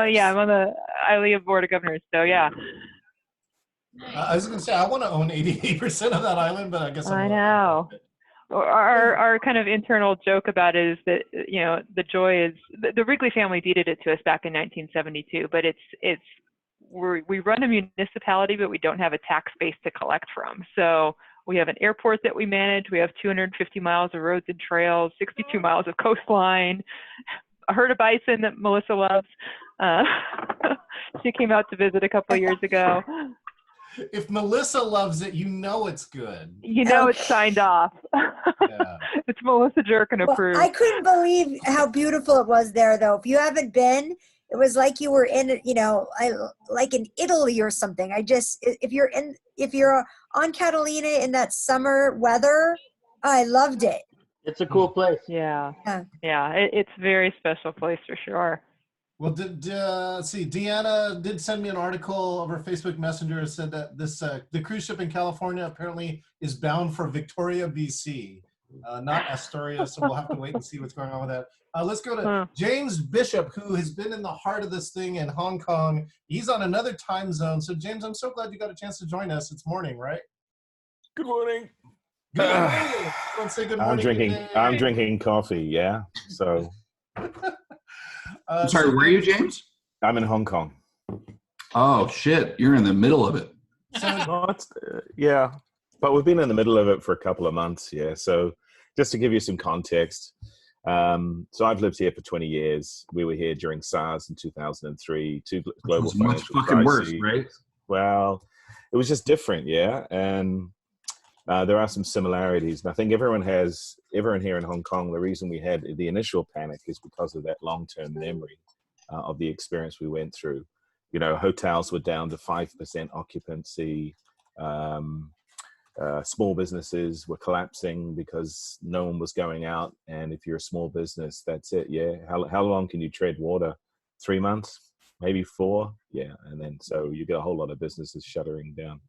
yeah, I'm on the ILEA board of governors. So yeah. I was going to say I want to own 88% of that island, but I guess I know. Our kind of internal joke about it is that, you know, the Joy is the Wrigley family deeded it to us back in 1972, but we run a municipality, but we don't have a tax base to collect from. So we have an airport that we manage. We have 250 miles of roads and trails, 62 miles of coastline, a herd of bison that Melissa loves. She came out to visit a couple of years ago. If Melissa loves it, you know it's good. You know it's signed off. Yeah. It's Melissa Jerkin approved. I couldn't believe how beautiful it was there, though. If you haven't been, it was like you were in, you know, like in Italy or something. If you're on Catalina in that summer weather, I loved it. It's a cool place. Yeah. It's a very special place for sure. Well, let's see. Deanna did send me an article over Facebook Messenger. It said that the cruise ship in California apparently is bound for Victoria, BC, not Astoria. So we'll have to wait and see what's going on with that. Let's go to James Bishop, who has been in the heart of this thing in Hong Kong. He's on another time zone. So James, I'm so glad you got a chance to join us. It's morning, right? Good morning. Good morning. Let's say good morning. I'm drinking coffee. Yeah. So. I'm sorry, where are you, James? I'm in Hong Kong. Oh, shit. You're in the middle of it. Yeah, but we've been in the middle of it for a couple of months. Yeah. So just to give you some context. So I've lived here for 20 years. We were here during SARS in 2003, two global financial fucking worse, crises. right? Well, it was just different. Yeah. And there are some similarities. And I think everyone here in Hong Kong, the reason we had the initial panic is because of that long-term memory of the experience we went through. You know, hotels were down to 5% occupancy. Small businesses were collapsing because no one was going out. And if you're a small business, that's it. Yeah. How long can you tread water? 3 months, maybe 4. Yeah. And then, so you get a whole lot of businesses shuttering down.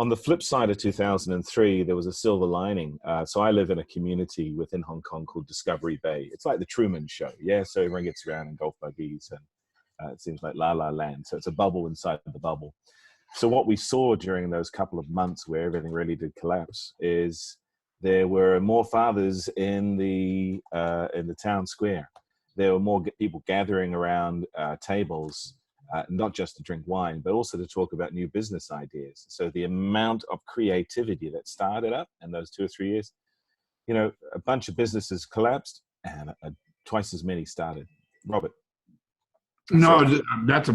On the flip side of 2003, there was a silver lining. So I live in a community within Hong Kong called Discovery Bay. It's like the Truman Show. Yeah. So everyone gets around in golf buggies and it seems like La La Land. So it's a bubble inside the bubble. So what we saw during those couple of months where everything really did collapse is there were more fathers in the town square. There were more people gathering around tables, not just to drink wine, but also to talk about new business ideas. So the amount of creativity that started up in those 2 or 3 years, you know, a bunch of businesses collapsed and twice as many started. Robert. No, that's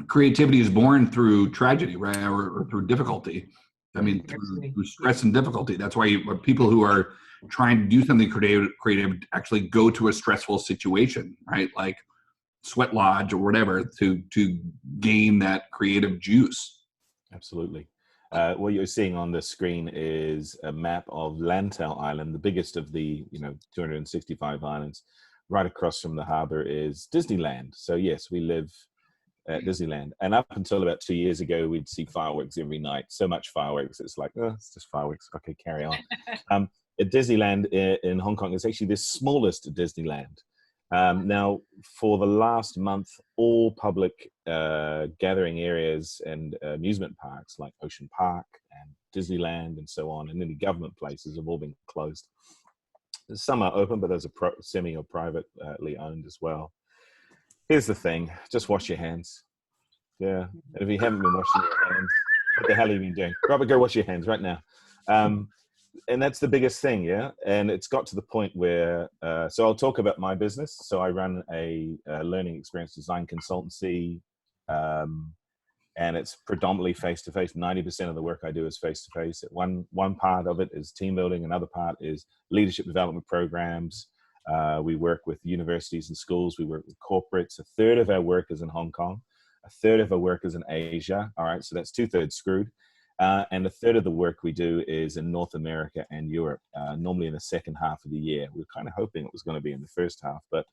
creativity is born through tragedy, right? Or through difficulty. I mean, through stress and difficulty. That's why people who are trying to do something creative actually go to a stressful situation, right? Like sweat lodge or whatever to gain that creative juice. Absolutely. What you're seeing on the screen is a map of Lantau Island, the biggest of the 265 islands. Right across from the harbor is Disneyland. So yes, we live at Disneyland. And up until about 2 years ago, we'd see fireworks every night. So much fireworks. It's like, oh, it's just fireworks. Okay, carry on. At Disneyland in Hong Kong, it's actually the smallest Disneyland. Now, for the last month, all public gathering areas and amusement parks like Ocean Park and Disneyland and so on, and many government places have all been closed. Some are open, but those are semi or privately owned as well. Here's the thing, just wash your hands. Yeah, and if you haven't been washing your hands, what the hell have you been doing? Robert, go wash your hands right now. And that's the biggest thing, yeah? And it's got to the point where, so I'll talk about my business. So I run a learning experience design consultancy, and it's predominantly face-to-face. 90% of the work I do is face-to-face. One part of it is team building. Another part is leadership development programs. We work with universities and schools. We work with corporates. A third of our work is in Hong Kong. A third of our work is in Asia. All right, so that's 2/3 screwed. And a third of the work we do is in North America and Europe, normally in the second half of the year. We were kind of hoping it was going to be in the first half, but,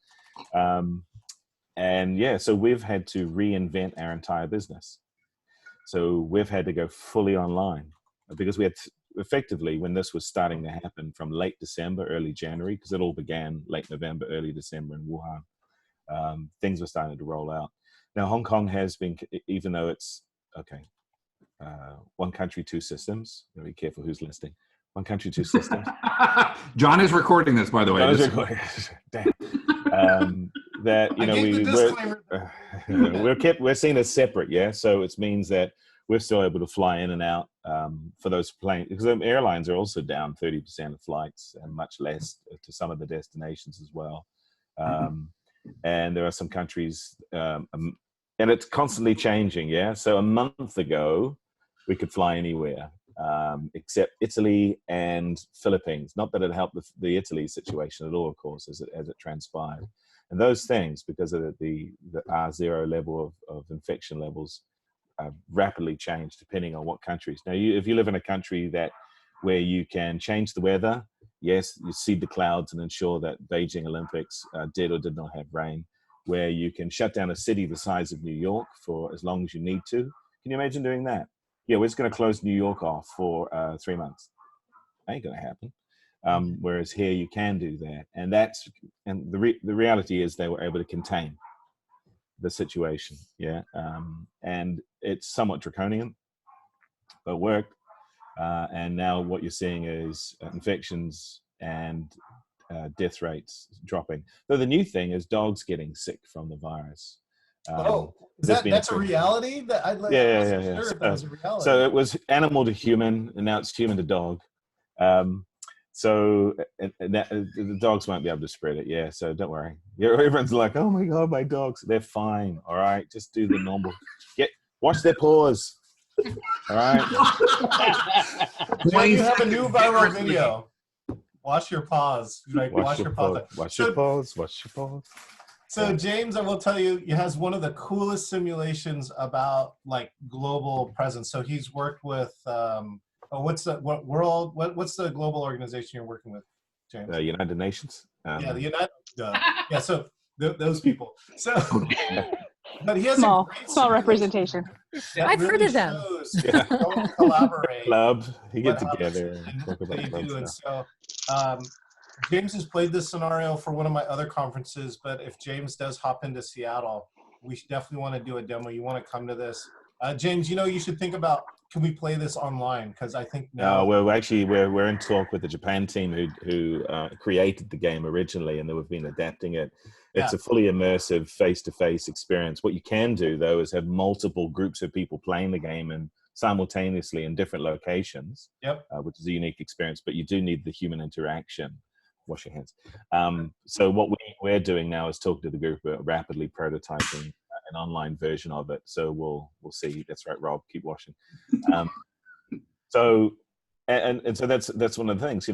and yeah, so we've had to reinvent our entire business. So we've had to go fully online because we had effectively, when this was starting to happen from late December, early January, because it all began late November, early December in Wuhan, things were starting to roll out. Now, Hong Kong has been, even though it's, okay, one country, two systems. Be careful who's listening. One country, two systems. John is recording this, by the way. John is recording. Damn. That, you know, we're seen as separate, yeah. So it means that we're still able to fly in and out for those planes, because airlines are also down 30% of flights and much less to some of the destinations as well. And there are some countries, and it's constantly changing, yeah. So a month ago, we could fly anywhere except Italy and Philippines. Not that it helped the Italy situation at all, of course, as it transpired. And those things, because of the R0 level of infection levels, rapidly change depending on what countries. Now, if you live in a country where you can change the weather, yes, you seed the clouds and ensure that Beijing Olympics did or did not have rain, where you can shut down a city the size of New York for as long as you need to. Can you imagine doing that? Yeah, we're just going to close New York off for 3 months. Ain't going to happen. Whereas here you can do that, and the reality is they were able to contain the situation. Yeah, and it's somewhat draconian, but worked. And now what you're seeing is infections and death rates dropping. Though the new thing is dogs getting sick from the virus. That's a reality? Yeah. Sure, that was a reality. So it was animal to human, and now it's human to dog. So the dogs won't be able to spread it. Yeah, so don't worry. Everyone's like, oh my God, my dogs. They're fine. All right, just do the normal. Wash their paws. All right. Jay, you have a new viral video. Wash your paws. Like, wash your paws. Wash your paws. Wash your paws. So James, I will tell you, he has one of the coolest simulations about like global presence. So he's worked with, what's the global organization you're working with, James? United Nations. Yeah, the United. Yeah, so those people. So, but he has small a great representation. I've heard of them. Don't collaborate. Club. You get together and talk about they do, stuff. and so. James has played this scenario for one of my other conferences, but if James does hop into Seattle, we definitely want to do a demo. You want to come to this. James, you should think about, can we play this online? Because I think now... we're in talk with the Japan team who created the game originally, and they've been adapting it. It's a fully immersive face-to-face experience. What you can do, though, is have multiple groups of people playing the game and simultaneously in different locations, which is a unique experience, but you do need the human interaction. Wash your hands. So what we're doing now is talking to the group about rapidly prototyping an online version of it. So we'll see. That's right, Rob. Keep washing. So that's one of the things.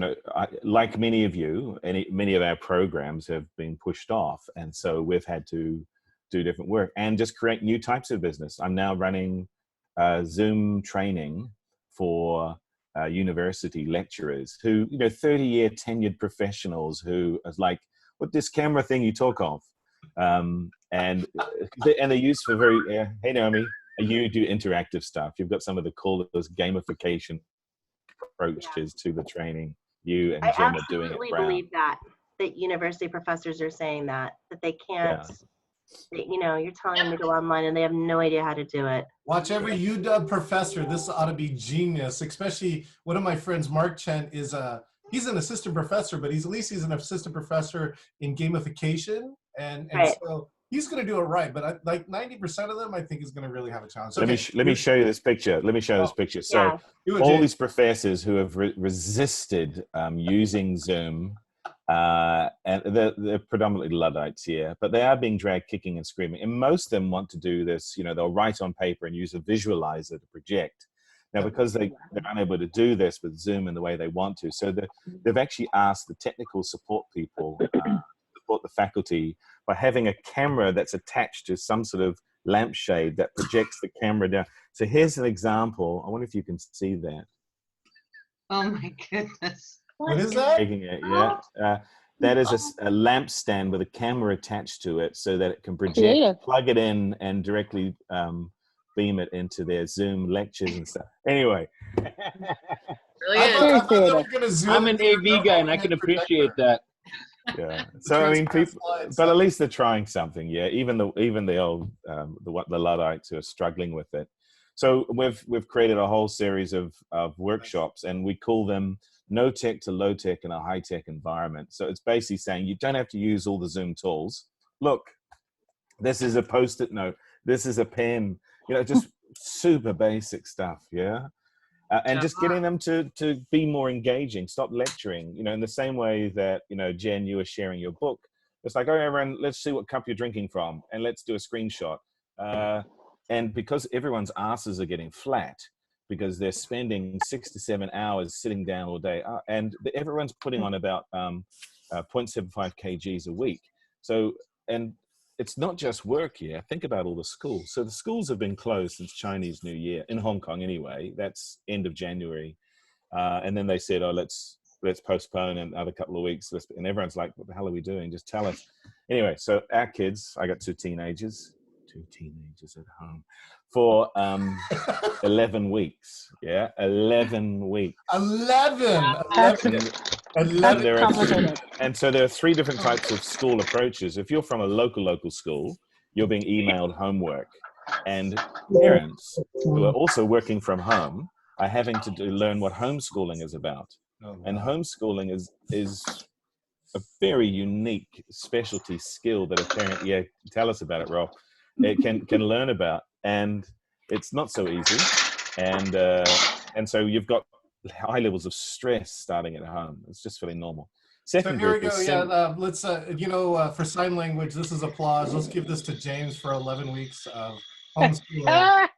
Like many of you, many of our programs have been pushed off, and so we've had to do different work and just create new types of business. I'm now running Zoom training for university lecturers who, 30-year tenured professionals who is like, what this camera thing you talk of? And they're used for very, hey Naomi, you do interactive stuff. You've got some of the coolest gamification approaches to the training. You and Jen are doing it. I absolutely believe that. that university professors are saying that they can't, Yeah. you know, you're telling them to go online and they have no idea how to do it. Watch every UW professor. This ought to be genius, especially one of my friends, Mark Chen, is he's an assistant professor, but he's an assistant professor in gamification. And Right. so he's going to do it right. But like 90% of them, I think, is going to really have a challenge. Let me show you this picture. Let me show this picture. So Do it, all James. these professors who have resisted using Zoom, and they're predominantly Luddites here, but they are being dragged kicking and screaming. And most of them want to do this, you know, they'll write on paper and use a visualizer to project. Now, because they're unable to do this with Zoom in the way they want to, so they've actually asked the technical support people, support the faculty, by having a camera that's attached to some sort of lampshade that projects the camera down. So here's an example. I wonder if you can see that. Oh my goodness. What is that? Taking it, yeah. That is a lamp stand with a camera attached to it so that it can project, Creative. plug it in, and directly beam it into their Zoom lectures and stuff. Anyway. I'm an AV guy and I can appreciate that. Yeah. So I mean, people, but at least they're trying something. Yeah. Even the old the Luddites who are struggling with it. So we've created a whole series of workshops, and we call them no tech to low tech in a high tech environment. So it's basically saying you don't have to use all the Zoom tools. Look, this is a Post-it note. This is a pen. You know, just super basic stuff. Yeah. And just getting them to be more engaging, stop lecturing, you know, in the same way that, you know, Jen, you were sharing your book. It's like, oh, everyone, let's see what cup you're drinking from and let's do a screenshot. And because everyone's asses are getting flat because they're spending 6 to 7 hours sitting down all day, and everyone's putting on about 0.75 kgs a week. So, and it's not just work here. Think about all the schools. So the schools have been closed since Chinese New Year, in Hong Kong anyway. That's end of January. And then they said, oh, let's postpone another couple of weeks. And everyone's like, what the hell are we doing? Just tell us. Anyway, so our kids, I got two teenagers at home for 11 weeks. Yeah, 11 weeks. 11. That's complicated. And so there are 3 different types of school approaches. If you're from a local school, you're being emailed homework. And parents who are also working from home are having to learn what homeschooling is about. And homeschooling is a very unique specialty skill that a parent, tell us about it, Rob, it can learn about. And it's not so easy. And so you've got high levels of stress starting at home. It's just feeling normal. Second so here we group go. is Let's for sign language, this is applause. Let's give this to James for 11 weeks of homeschooling. And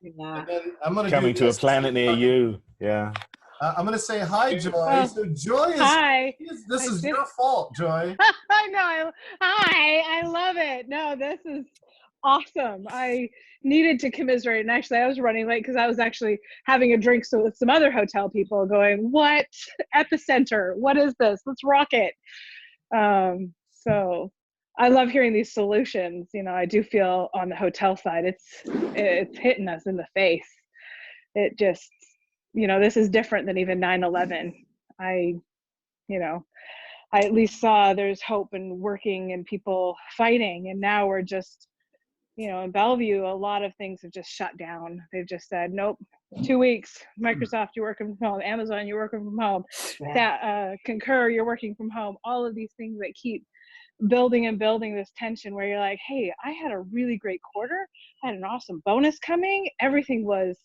then I'm gonna coming do to a this. planet near you. Yeah. I'm gonna say hi, Joy. So Joy is Hi. This is your fault, Joy. I know. Hi. I love it. No, this is awesome. I needed to commiserate, and actually I was running late because I was actually having a drink with some other hotel people going, what epicenter, what is this, let's rock it. So I love hearing these solutions. You know, I do feel on the hotel side it's hitting us in the face. It just, you know, this is different than even 9/11. I at least saw there's hope and working and people fighting, and now we're just, you know, in Bellevue, a lot of things have just shut down. They've just said, nope, 2 weeks. Microsoft, you're working from home. Amazon, you're working from home. Concur, you're working from home. All of these things that keep building and building this tension where you're like, hey, I had a really great quarter. I had an awesome bonus coming. Everything was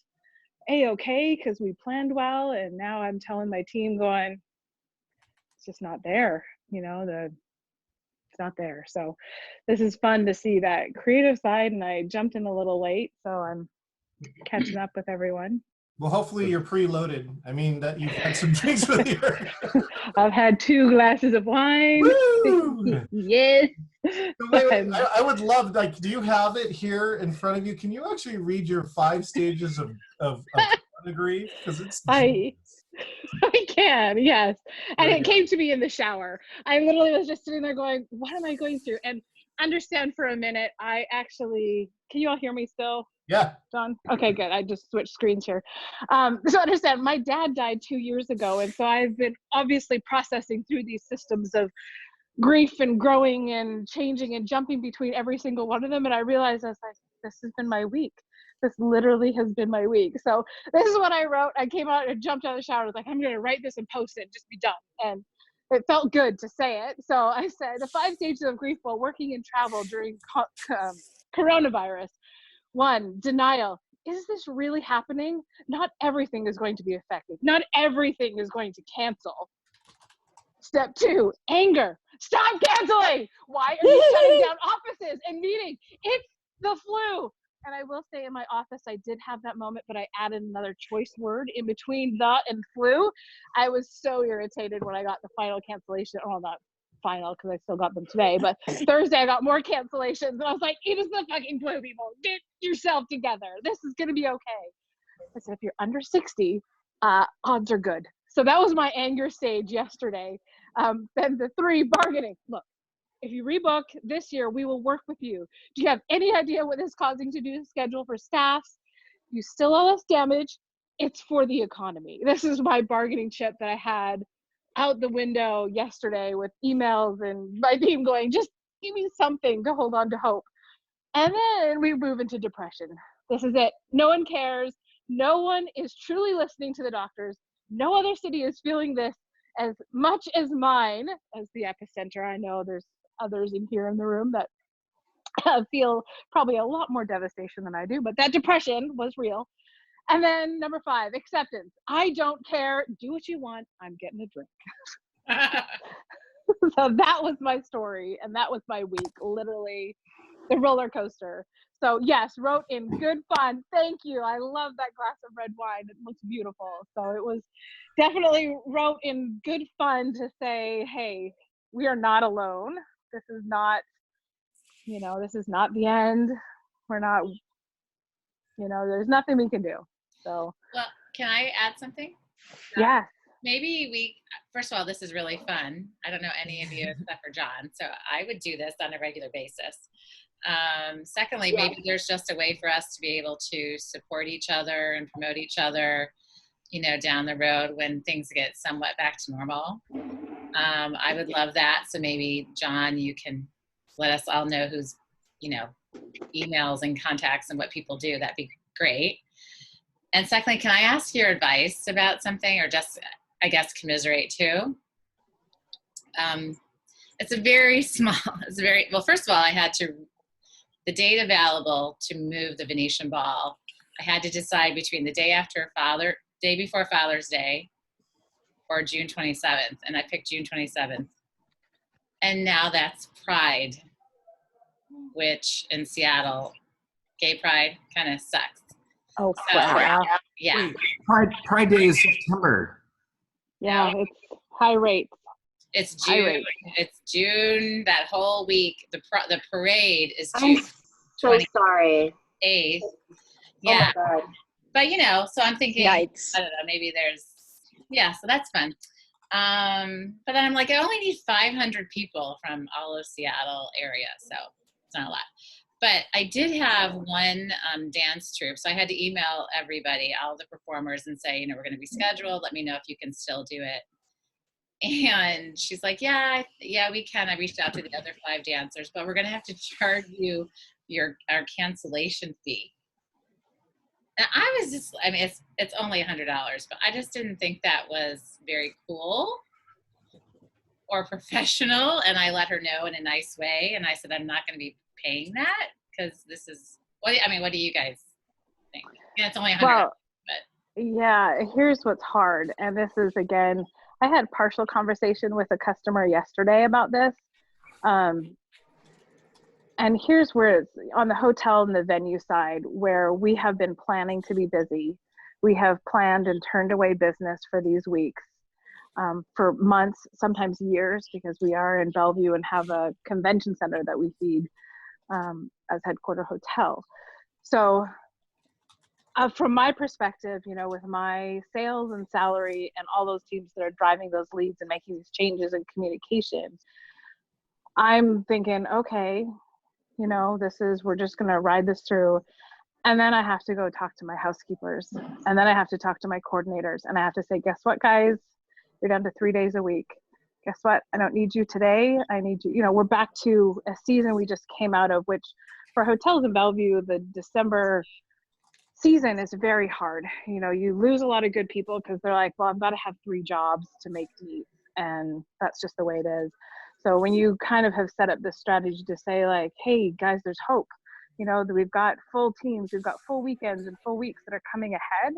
A-okay because we planned well. And now I'm telling my team going, it's just not there. You know, it's not there. So this is fun to see that creative side, and I jumped in a little late, so I'm catching up with everyone. Well, hopefully you're preloaded. I mean, that you've had some drinks with you. I've had 2 glasses of wine. Woo! Yes. Wait, I would love, like, do you have it here in front of you? Can you actually read your 5 stages of degree? Because it's I can, yes. And it came to me in the shower. I literally was just sitting there going, what am I going through? And understand for a minute, I actually, can you all hear me still? Yeah. John? Okay, good. I just switched screens here. So understand, my dad died 2 years ago. And so I've been obviously processing through these systems of grief and growing and changing and jumping between every single one of them. And I realized I was like, this has been my week. This literally has been my week. So this is what I wrote. I came out and jumped out of the shower. I was like, I'm going to write this and post it, just be done. And it felt good to say it. So I said, the 5 stages of grief while working in travel during coronavirus. 1, denial. Is this really happening? Not everything is going to be effective. Not everything is going to cancel. Step 2, anger. Stop canceling. Why are you shutting down offices and meetings? It's the flu. And I will say in my office, I did have that moment, but I added another choice word in between the and flu. I was so irritated when I got the final cancellation. Well, not final because I still got them today, but Thursday I got more cancellations. And I was like, it is the fucking flu, people. Get yourself together. This is going to be okay. I said, if you're under 60, odds are good. So that was my anger stage yesterday. Then the 3, bargaining. Look, if you rebook this year, we will work with you. Do you have any idea what this is causing to do schedule for staffs? You still owe us damage. It's for the economy. This is my bargaining chip that I had out the window yesterday with emails and my team going, just give me something to hold on to hope. And then we move into depression. This is it. No one cares. No one is truly listening to the doctors. No other city is feeling this as much as mine, as the epicenter. I know there's others in here in the room that feel probably a lot more devastation than I do, but that depression was real. And then number 5, acceptance. I don't care. Do what you want. I'm getting a drink. So that was my story, and that was my week, literally the roller coaster. So yes, wrote in good fun. Thank you. I love that glass of red wine. It looks beautiful. So it was definitely wrote in good fun to say, hey, we are not alone. This is not, this is not the end. We're not, there's nothing we can do. So. Well, can I add something? Yes. Maybe first of all, this is really fun. I don't know any of you except for John. So I would do this on a regular basis. Secondly, maybe there's just a way for us to be able to support each other and promote each other, down the road when things get somewhat back to normal. I would love that. So maybe John, you can let us all know who's, emails and contacts and what people do. That'd be great. And secondly, can I ask your advice about something, or just, I guess, commiserate too? It's well, first of all, I had the date available to move the Venetian ball. I had to decide between the day before Father's Day or June 27th. And I picked June 27th. And now that's Pride, which in Seattle, gay pride kind of sucks. Oh, crap. Yeah. Pride Day is September. Yeah, it's high rates. It's June. It's June. That whole week. The parade is June. I'm so sorry. 8th. Yeah. Oh my God. But so I'm thinking. Yikes. I don't know. Maybe so that's fun. But then I'm like, I only need 500 people from all of Seattle area, so it's not a lot. But I did have one dance troupe, so I had to email everybody, all the performers, and say, we're going to be scheduled. Let me know if you can still do it. And she's like, yeah, we can. I reached out to the other 5 dancers, but we're going to have to charge you our cancellation fee. And I was just, it's only $100, but I just didn't think that was very cool or professional. And I let her know in a nice way. And I said, I'm not going to be paying that because this is, what do you guys think? Yeah, it's only $100. Well, but yeah, here's what's hard. And this is, again, I had partial conversation with a customer yesterday about this. And here's where it's on the hotel and the venue side, where we have been planning to be busy. We have planned and turned away business for these weeks for months, sometimes years, because we are in Bellevue and have a convention center that we feed as headquarter hotel. So from my perspective, with my sales and salary and all those teams that are driving those leads and making these changes in communication, I'm thinking, okay, we're just going to ride this through. And then I have to go talk to my housekeepers. And then I have to talk to my coordinators. And I have to say, guess what, guys? You're down to 3 days a week. guess what? I don't need you today. I need you. You know, we're back to a season we just came out of, which for hotels in Bellevue, the December season is very hard. You know, you lose a lot of good people because they're like, well, I've got to have 3 jobs to make meet. And that's just the way it is. So when you kind of have set up this strategy to say like, hey guys, there's hope. You know, we've got full teams, we've got full weekends and full weeks that are coming ahead.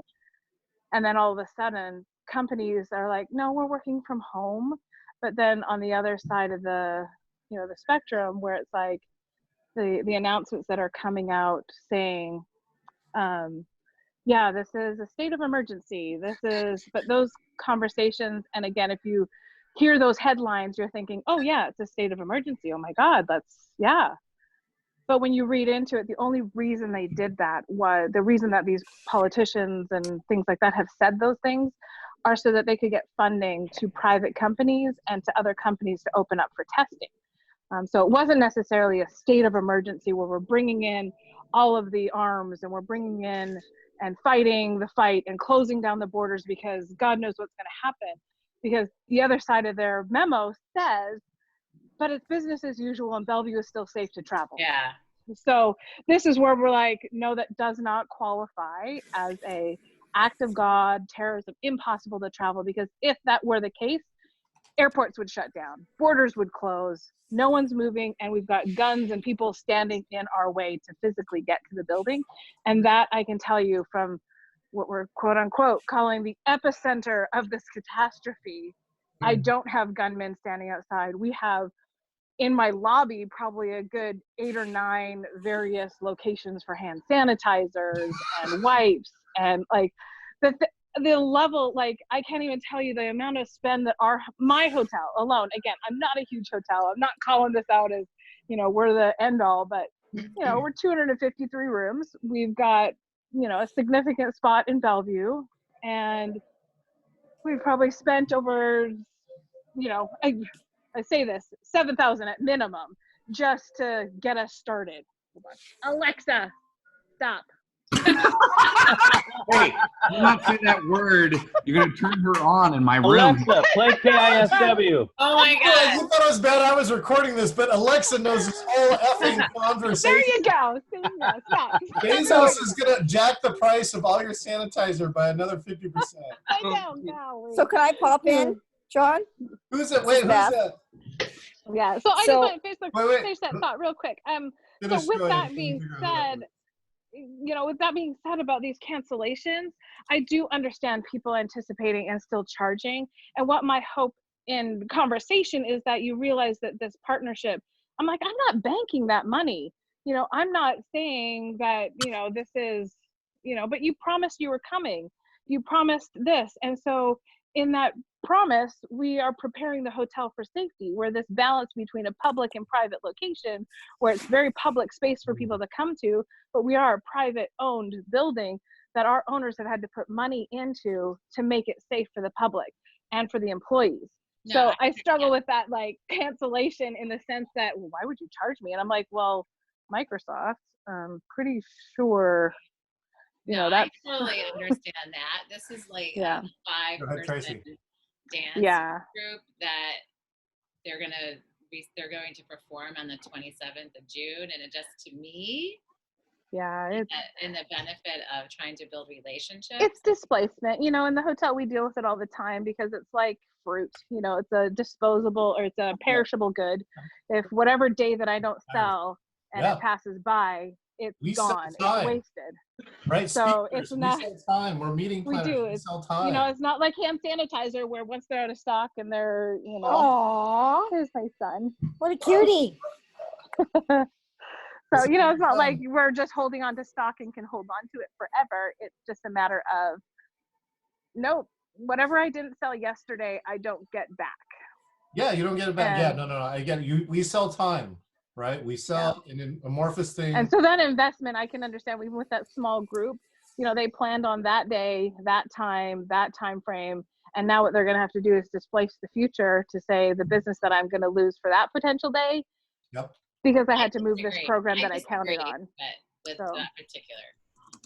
And then all of a sudden companies are like, no, we're working from home. But then on the other side of the, you know, the spectrum where it's like the announcements that are coming out saying, yeah, this is a state of emergency. But those conversations, and again, if you hear those headlines, you're thinking, oh yeah, it's a state of emergency. Oh my God, yeah. But when you read into it, the only reason they did that was the reason that these politicians and things like that have said those things are so that they could get funding to private companies and to other companies to open up for testing. So it wasn't necessarily a state of emergency where we're bringing in all of the arms and we're bringing in and fighting the fight and closing down the borders because God knows what's going to happen. Because the other side of their memo says, but it's business as usual and Bellevue is still safe to travel. Yeah. So this is where we're like, no, that does not qualify as a act of God, terrorism, impossible to travel, because if that were the case, airports would shut down, borders would close, no one's moving, and we've got guns and people standing in our way to physically get to the building. And that I can tell you from what we're quote unquote calling the epicenter of this catastrophe. I don't have gunmen standing outside. We have in my lobby probably a good 8 or 9 various locations for hand sanitizers and wipes, and like the level, like I can't even tell you the amount of spend that my hotel alone, again, I'm not a huge hotel, I'm not calling this out as, you know, we're the end all, but you know, we're 253 rooms, we've got, you know, a significant spot in Bellevue, and we've probably spent over, you know, I say this, 7,000 at minimum just to get us started. Alexa, stop. Hey, do not say that word. You're going to turn her on in my room. Alexa, play KISW. Oh my God. You thought it was bad I was recording this, but Alexa knows this whole effing conversation. There you go. Stop. Bezos is going to jack the price of all your sanitizer by another 50%. I know, no. So can I pop in, John? Who's it? Wait, who's that? Yeah, so I just want to finish that thought real quick. So with that being said, you know, with that being said about these cancellations, I do understand people anticipating and still charging. And what my hope in conversation is that you realize that this partnership, I'm like, I'm not banking that money. You know, I'm not saying that, you know, this is, you know, but you promised you were coming. You promised this. And so in that promise, we are preparing the hotel for safety, where this balance between a public and private location, where it's very public space for people to come to, but we are a private owned building that our owners have had to put money into to make it safe for the public and for the employees. So I struggle with that, like, cancellation in the sense that, well, why would you charge me? And I'm like, well, Microsoft, pretty sure, you know, that's I totally understand that. This is like a 5-person dance group that they're going to perform on the 27th of June, and it just, to me, it's in the benefit of trying to build relationships. It's displacement. You know, in the hotel we deal with it all the time because it's like fruit. You know, it's a disposable or it's a perishable good. If whatever day that I don't sell and it passes by, it's gone. It's wasted. Right. So Speakers, it's not we sell time. We're meeting planners. We do. We sell time. You know, it's not like hand sanitizer where once they're out of stock and they're, you know. Aww. Here's my son. What a cutie. So, you know, it's not like we're just holding on to stock and can hold on to it forever. It's just a matter of, nope, whatever I didn't sell yesterday, I don't get back. Yeah, you don't get it back. No. I get it. We sell time, right? We sell an amorphous thing. And so that investment, I can understand, even with that small group, you know, they planned on that day, that time frame. And now what they're going to have to do is displace the future to say the business that I'm going to lose for that potential day. Yep. Because I had to move this program that I counted on. With that particular.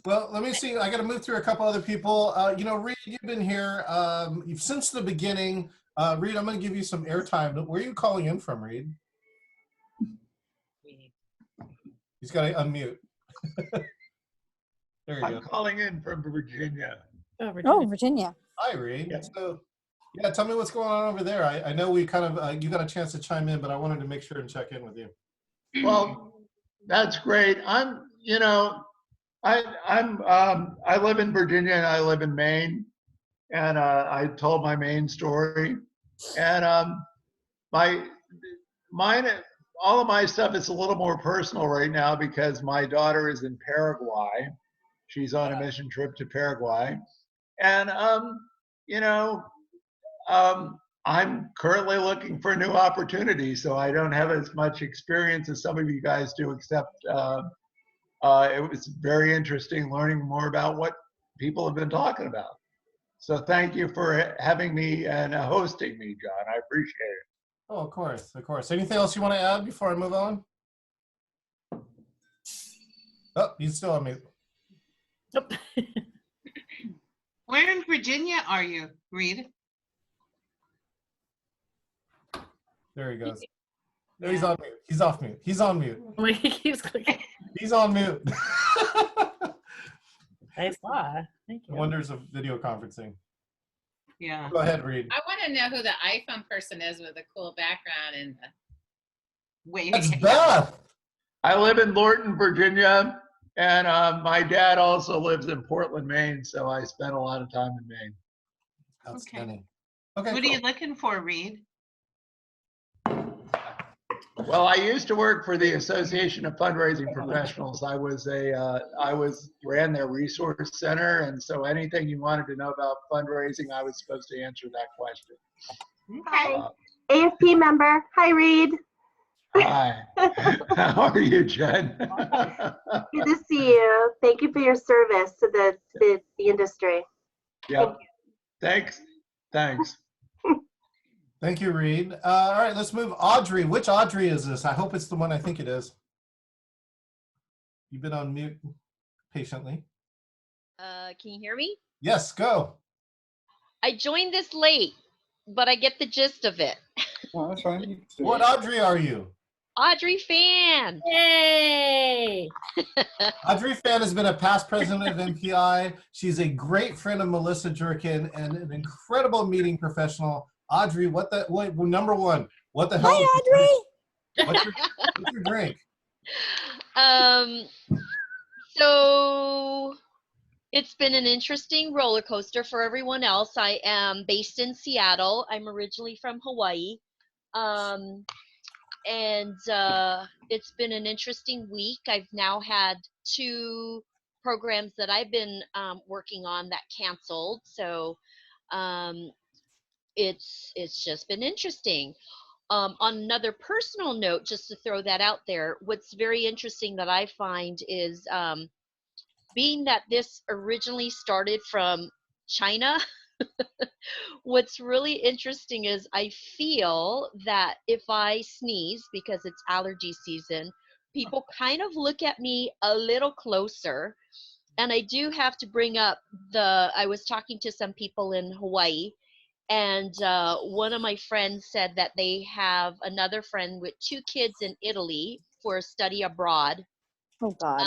Well, let me see. I got to move through a couple other people. You know, Reed, you've been here since the beginning. Reed, I'm going to give you some airtime. Where are you calling in from, Reed? He's got to unmute. There you I'm go. calling in from Virginia. Oh, Virginia. Hi, Reed. Yeah. So, yeah, tell me what's going on over there. I know we kind of, you got a chance to chime in, but I wanted to make sure and check in with you. Well, that's great. I live in Virginia and I live in Maine, and I told my Maine story, and all of my stuff is a little more personal right now because my daughter is in Paraguay. She's on a mission trip to Paraguay, and I'm currently looking for new opportunities, so I don't have as much experience as some of you guys do, except it was very interesting learning more about what people have been talking about. So thank you for having me and hosting me, John. I appreciate it. Oh, of course, of course. Anything else you want to add before I move on? Oh, he's still on mute. Where in Virginia are you, Reed? There he goes. No, he's on mute. He's off mute. He's on mute. He keeps clicking. He's on mute. Nice law. Thank The you. wonders of video conferencing. Yeah. Go ahead, Reed. I want to know who the iPhone person is with a cool background and Wait. That's Beth. I live in Lorton, Virginia, and my dad also lives in Portland, Maine, so I spent a lot of time in Maine. Outstanding. Okay, What are you looking for, Reed? Well, I used to work for the Association of Fundraising Professionals. I ran their resource center, and so anything you wanted to know about fundraising, I was supposed to answer that question. Hi. AFP member. Hi, Reed. Hi. How are you, Jen? Good to see you. Thank you for your service to the industry. Yep. Thanks. Thank you, Reed. All right, let's move. Audrey, which Audrey is this? I hope it's the one I think it is. You've been on mute patiently. Can you hear me? Yes, go. I joined this late, but I get the gist of it. Well, that's fine. What Audrey are you? Audrey Fan. Yay! Audrey Fan has been a past president of MPI. She's a great friend of Melissa Jerkin and an incredible meeting professional. Audrey, number one, what the hell? Hi, Audrey. What's your drink? So it's been an interesting roller coaster for everyone else. I am based in Seattle. I'm originally from Hawaii. And it's been an interesting week. I've now had 2 programs that I've been working on that canceled. So it's just been interesting. On another personal note, just to throw that out there, what's very interesting that I find is being that this originally started from China, what's really interesting is I feel that if I sneeze, because it's allergy season, people kind of look at me a little closer. And I do have to bring up I was talking to some people in Hawaii, and one of my friends said that they have another friend with 2 kids in Italy for a study abroad. Oh, God.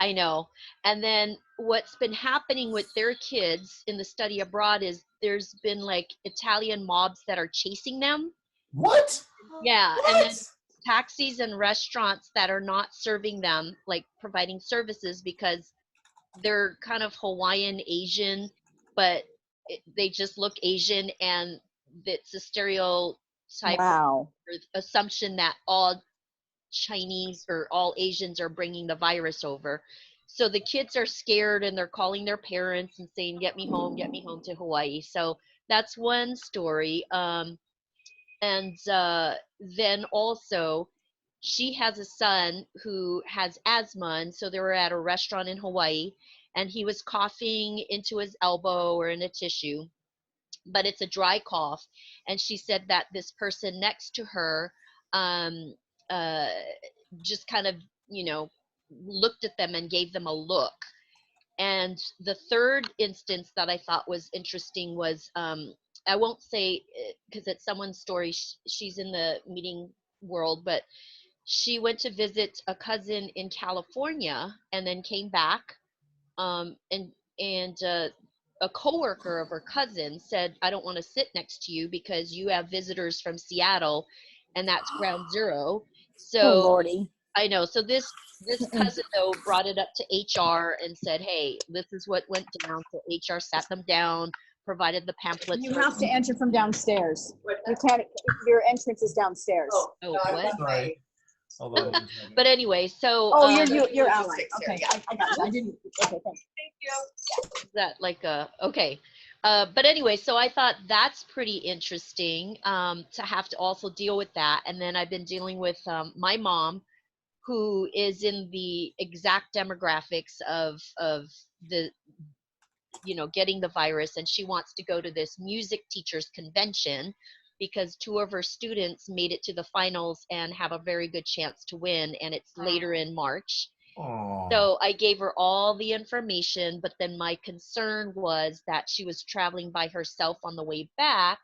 I know. And then what's been happening with their kids in the study abroad is there's been like Italian mobs that are chasing them. What? Yeah. What? And then taxis and restaurants that are not serving them, like providing services, because they're kind of Hawaiian Asian, but they just look Asian, and it's a stereotype or assumption that all Chinese or all Asians are bringing the virus over. So the kids are scared and they're calling their parents and saying, get me home to Hawaii. So that's one story. And then also she has a son who has asthma. And so they were at a restaurant in Hawaii and he was coughing into his elbow or in a tissue, but it's a dry cough. And she said that this person next to her, just kind of, looked at them and gave them a look. And the third instance that I thought was interesting was I won't say because it's someone's story. She's in the meeting world, but she went to visit a cousin in California and then came back. And a coworker of her cousin said, "I don't want to sit next to you because you have visitors from Seattle, and that's ground zero." So Oh lordy. I know. So this cousin though brought it up to HR and said, "Hey, this is what went down." So HR sat them down, provided the pamphlets. You have to enter from downstairs. You can't. Your entrance is downstairs. Oh, what? Sorry. Hold on. But anyway, so Oh, you're ally. Okay, Yeah. I got you. I didn't. Okay, thanks. Is that like okay. But anyway, so I thought that's pretty interesting to have to also deal with that. And then I've been dealing with my mom, who is in the exact demographics of the, getting the virus, and she wants to go to this music teachers convention because 2 of her students made it to the finals and have a very good chance to win, and it's later in March. So I gave her all the information, but then my concern was that she was traveling by herself on the way back,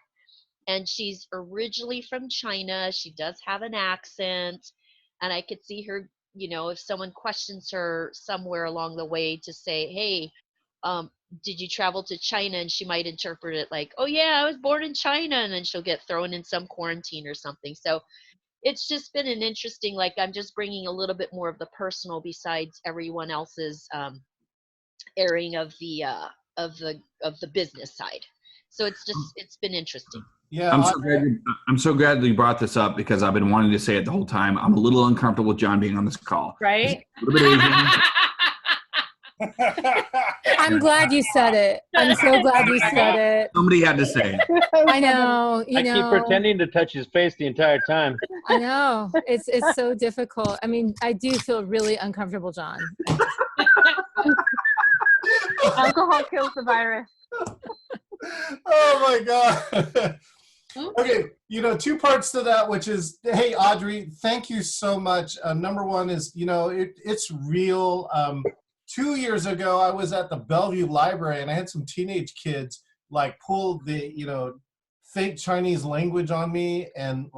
and she's originally from China. She does have an accent, and I could see her, if someone questions her somewhere along the way, to say, "Hey, did you travel to China?" And she might interpret it like, "Oh yeah, I was born in China," and then she'll get thrown in some quarantine or something. So it's just been an interesting, like, I'm just bringing a little bit more of the personal besides everyone else's airing of the business side. So it's been interesting. Yeah, I'm so glad that you brought this up because I've been wanting to say it the whole time. I'm a little uncomfortable with John being on this call. Right? A little bit Asian. I'm glad you said it. I'm so glad you said it. Somebody had to say it. I know. I keep pretending to touch his face the entire time. I know. It's so difficult. I mean, I do feel really uncomfortable, John. Alcohol kills the virus. Oh my God. Okay, 2 parts to that, which is, hey, Audrey, thank you so much. Number one is, it's real. 2 years ago, I was at the Bellevue Library and I had some teenage kids pull the, fake Chinese language on me and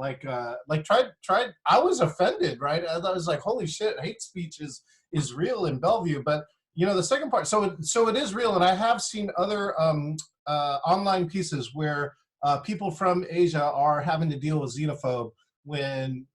tried. I was offended, right? I was like, holy shit, hate speech is real in Bellevue. But the second part, so it is real, and I have seen other online pieces where people from Asia are having to deal with xenophobe when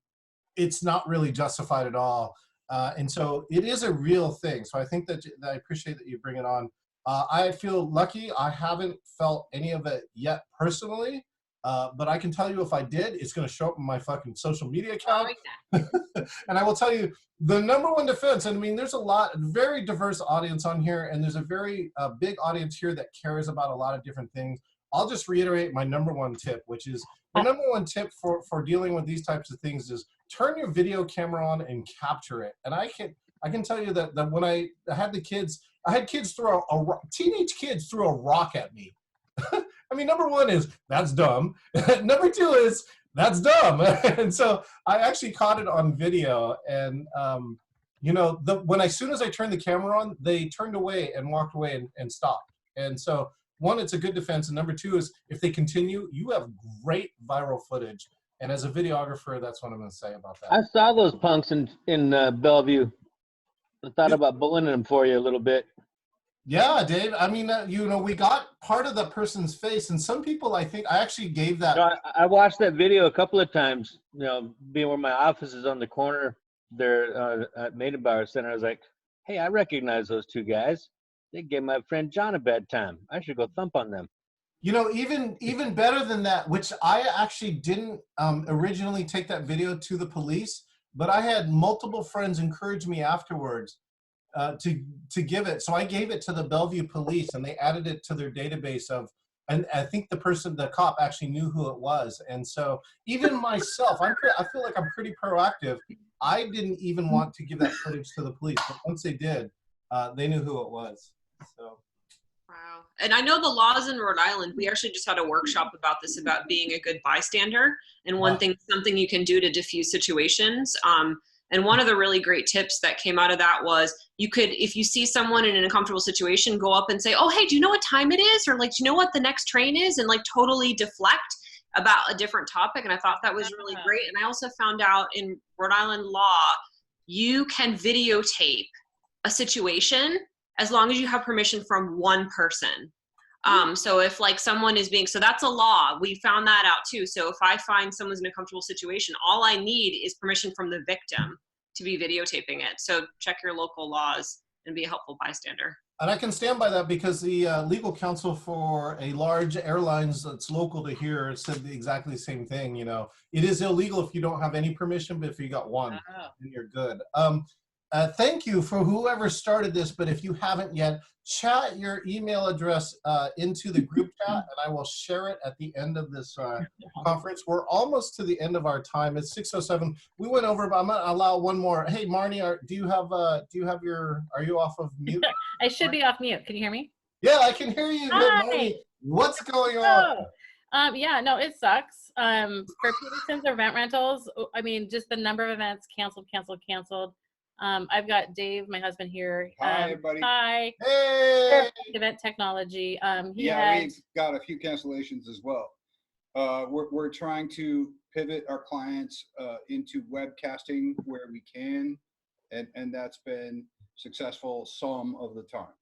it's not really justified at all. And so it is a real thing. So I think that I appreciate that you bring it on. I feel lucky. I haven't felt any of it yet personally, but I can tell you if I did, it's going to show up in my fucking social media account. And I will tell you the number one defense, and I mean, there's a very diverse audience on here, and there's a very big audience here that cares about a lot of different things. I'll just reiterate my number one tip, which is the number one tip for dealing with these types of things is turn your video camera on and capture it. And I can tell you that when I had the kids, I had kids teenage kids throw a rock at me. I mean, number one is that's dumb. Number two is that's dumb. And so I actually caught it on video. And as soon as I turned the camera on, they turned away and walked away and stopped. And so one, it's a good defense. And number two is if they continue, you have great viral footage. And as a videographer, that's what I'm going to say about that. I saw those punks in Bellevue. I thought about bullying them for you a little bit. Yeah, Dave. I mean, we got part of the person's face, and some people, I think, I actually gave that. I watched that video a couple of times. Being where my office is on the corner there at Maidenbauer Center, I was like, "Hey, I recognize those 2 guys. They gave my friend John a bad time. I should go thump on them." Even better than that, which I actually didn't originally take that video to the police, but I had multiple friends encourage me afterwards to give it. So I gave it to the Bellevue police, and they added it to their database and I think the cop actually knew who it was. And so even myself, I feel like I'm pretty proactive. I didn't even want to give that footage to the police, but once they did, they knew who it was. So. Wow. And I know the laws in Rhode Island, we actually just had a workshop about this, about being a good bystander. And something you can do to diffuse situations. And one of the really great tips that came out of that was you could, if you see someone in an uncomfortable situation, go up and say, oh, hey, do you know what time it is? Or like, do you know what the next train is? And like totally deflect about a different topic. And I thought that was really great. And I also found out in Rhode Island law, you can videotape a situation as long as you have permission from one person. So if like someone is being, so that's a law. We found that out too. So if I find someone's in a comfortable situation, all I need is permission from the victim to be videotaping it. So check your local laws and be a helpful bystander. And I can stand by that because the legal counsel for a large airlines that's local to here said exactly the same thing. You know, it is illegal if you don't have any permission, but if you got one, then you're good. Thank you for whoever started this, but if you haven't yet, chat your email address into the group chat, and I will share it at the end of this conference. We're almost to the end of our time. It's 6:07. We went over, but I'm gonna allow one more. Hey, Marnie, are you off of mute? I should be off mute. Can you hear me? Yeah, I can hear you. Hi. Marnie, what's going on? Yeah, no, it sucks. For Peterson's event rentals, I mean, just the number of events canceled. I've got Dave, my husband here. Hi, everybody. Hi. Hey. Event technology. We've got a few cancellations as well. We're trying to pivot our clients into webcasting where we can, and that's been successful some of the time.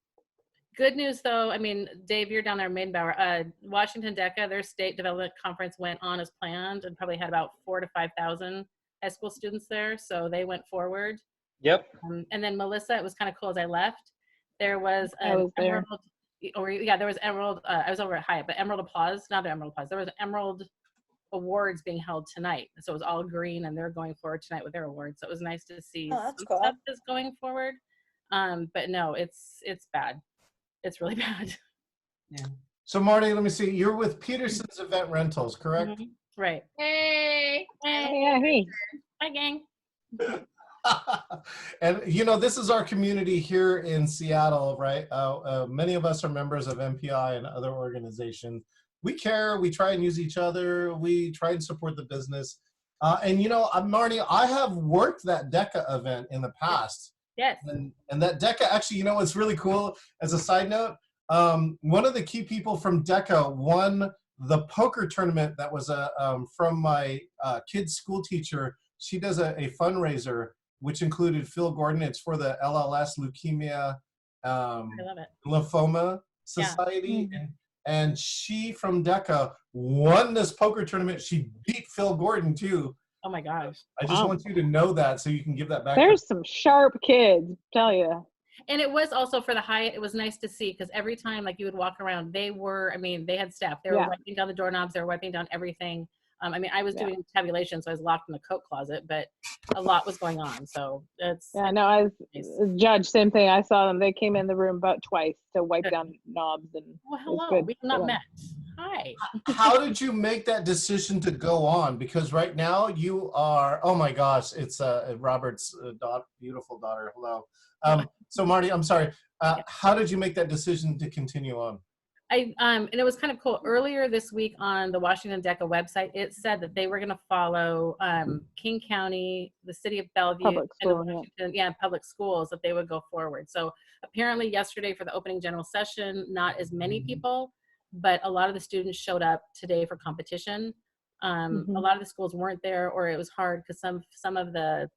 Good news, though. I mean, Dave, you're down there in Maidenbower. Washington DECA, their state development conference went on as planned and probably had about 4,000 to 5,000 high school students there. So they went forward. Yep. And then Melissa, it was kind of cool as I left. There was I was there. there was Emerald. I was over at Hyatt, but Emerald Applause, not the Emerald Applause. There was Emerald Awards being held tonight. So it was all green, and they're going forward tonight with their awards. So it was nice to see some stuff is going forward. But no, it's bad. It's really bad. Yeah. So Marty, let me see. You're with Peterson's Event Rentals, correct? Mm-hmm. Right. Hey. Hey. Hi, gang. And you know, this is our community here in Seattle, right? Many of us are members of MPI and other organizations. We care, we try and use each other, we try and support the business. And you know, Marnie, I have worked that DECA event in the past. Yes. And that DECA, actually, you know what's really cool as a side note? One of the key people from DECA won the poker tournament that was from my kid's school teacher. She does a fundraiser which included Phil Gordon. It's for the LLS Leukemia I love it. Lymphoma Society. Yeah. And she from DECA won this poker tournament. She beat Phil Gordon too. Oh my gosh. I just want you to know that so you can give that back. There's some sharp kids, tell you. And it was also for the Hyatt, it was nice to see because every time like you would walk around, they had staff. They were wiping down the doorknobs, they were wiping down everything. I mean, I was doing tabulation, so I was locked in the coat closet, but a lot was going on. So it's I was judge, same thing. I saw them. They came in the room about twice to wipe down knobs, and well, hello, we have not met. Hi. How did you make that decision to go on? Because right now you are, oh my gosh, it's Robert's beautiful daughter. Hello. So Marty, I'm sorry. How did you make that decision to continue on? And it was kind of cool. Earlier this week on the Washington DECA website, it said that they were going to follow King County, the city of Bellevue, and public schools, that they would go forward. So apparently yesterday for the opening general session, not as many people, but a lot of the students showed up today for competition. A lot of the schools weren't there, or it was hard because some of the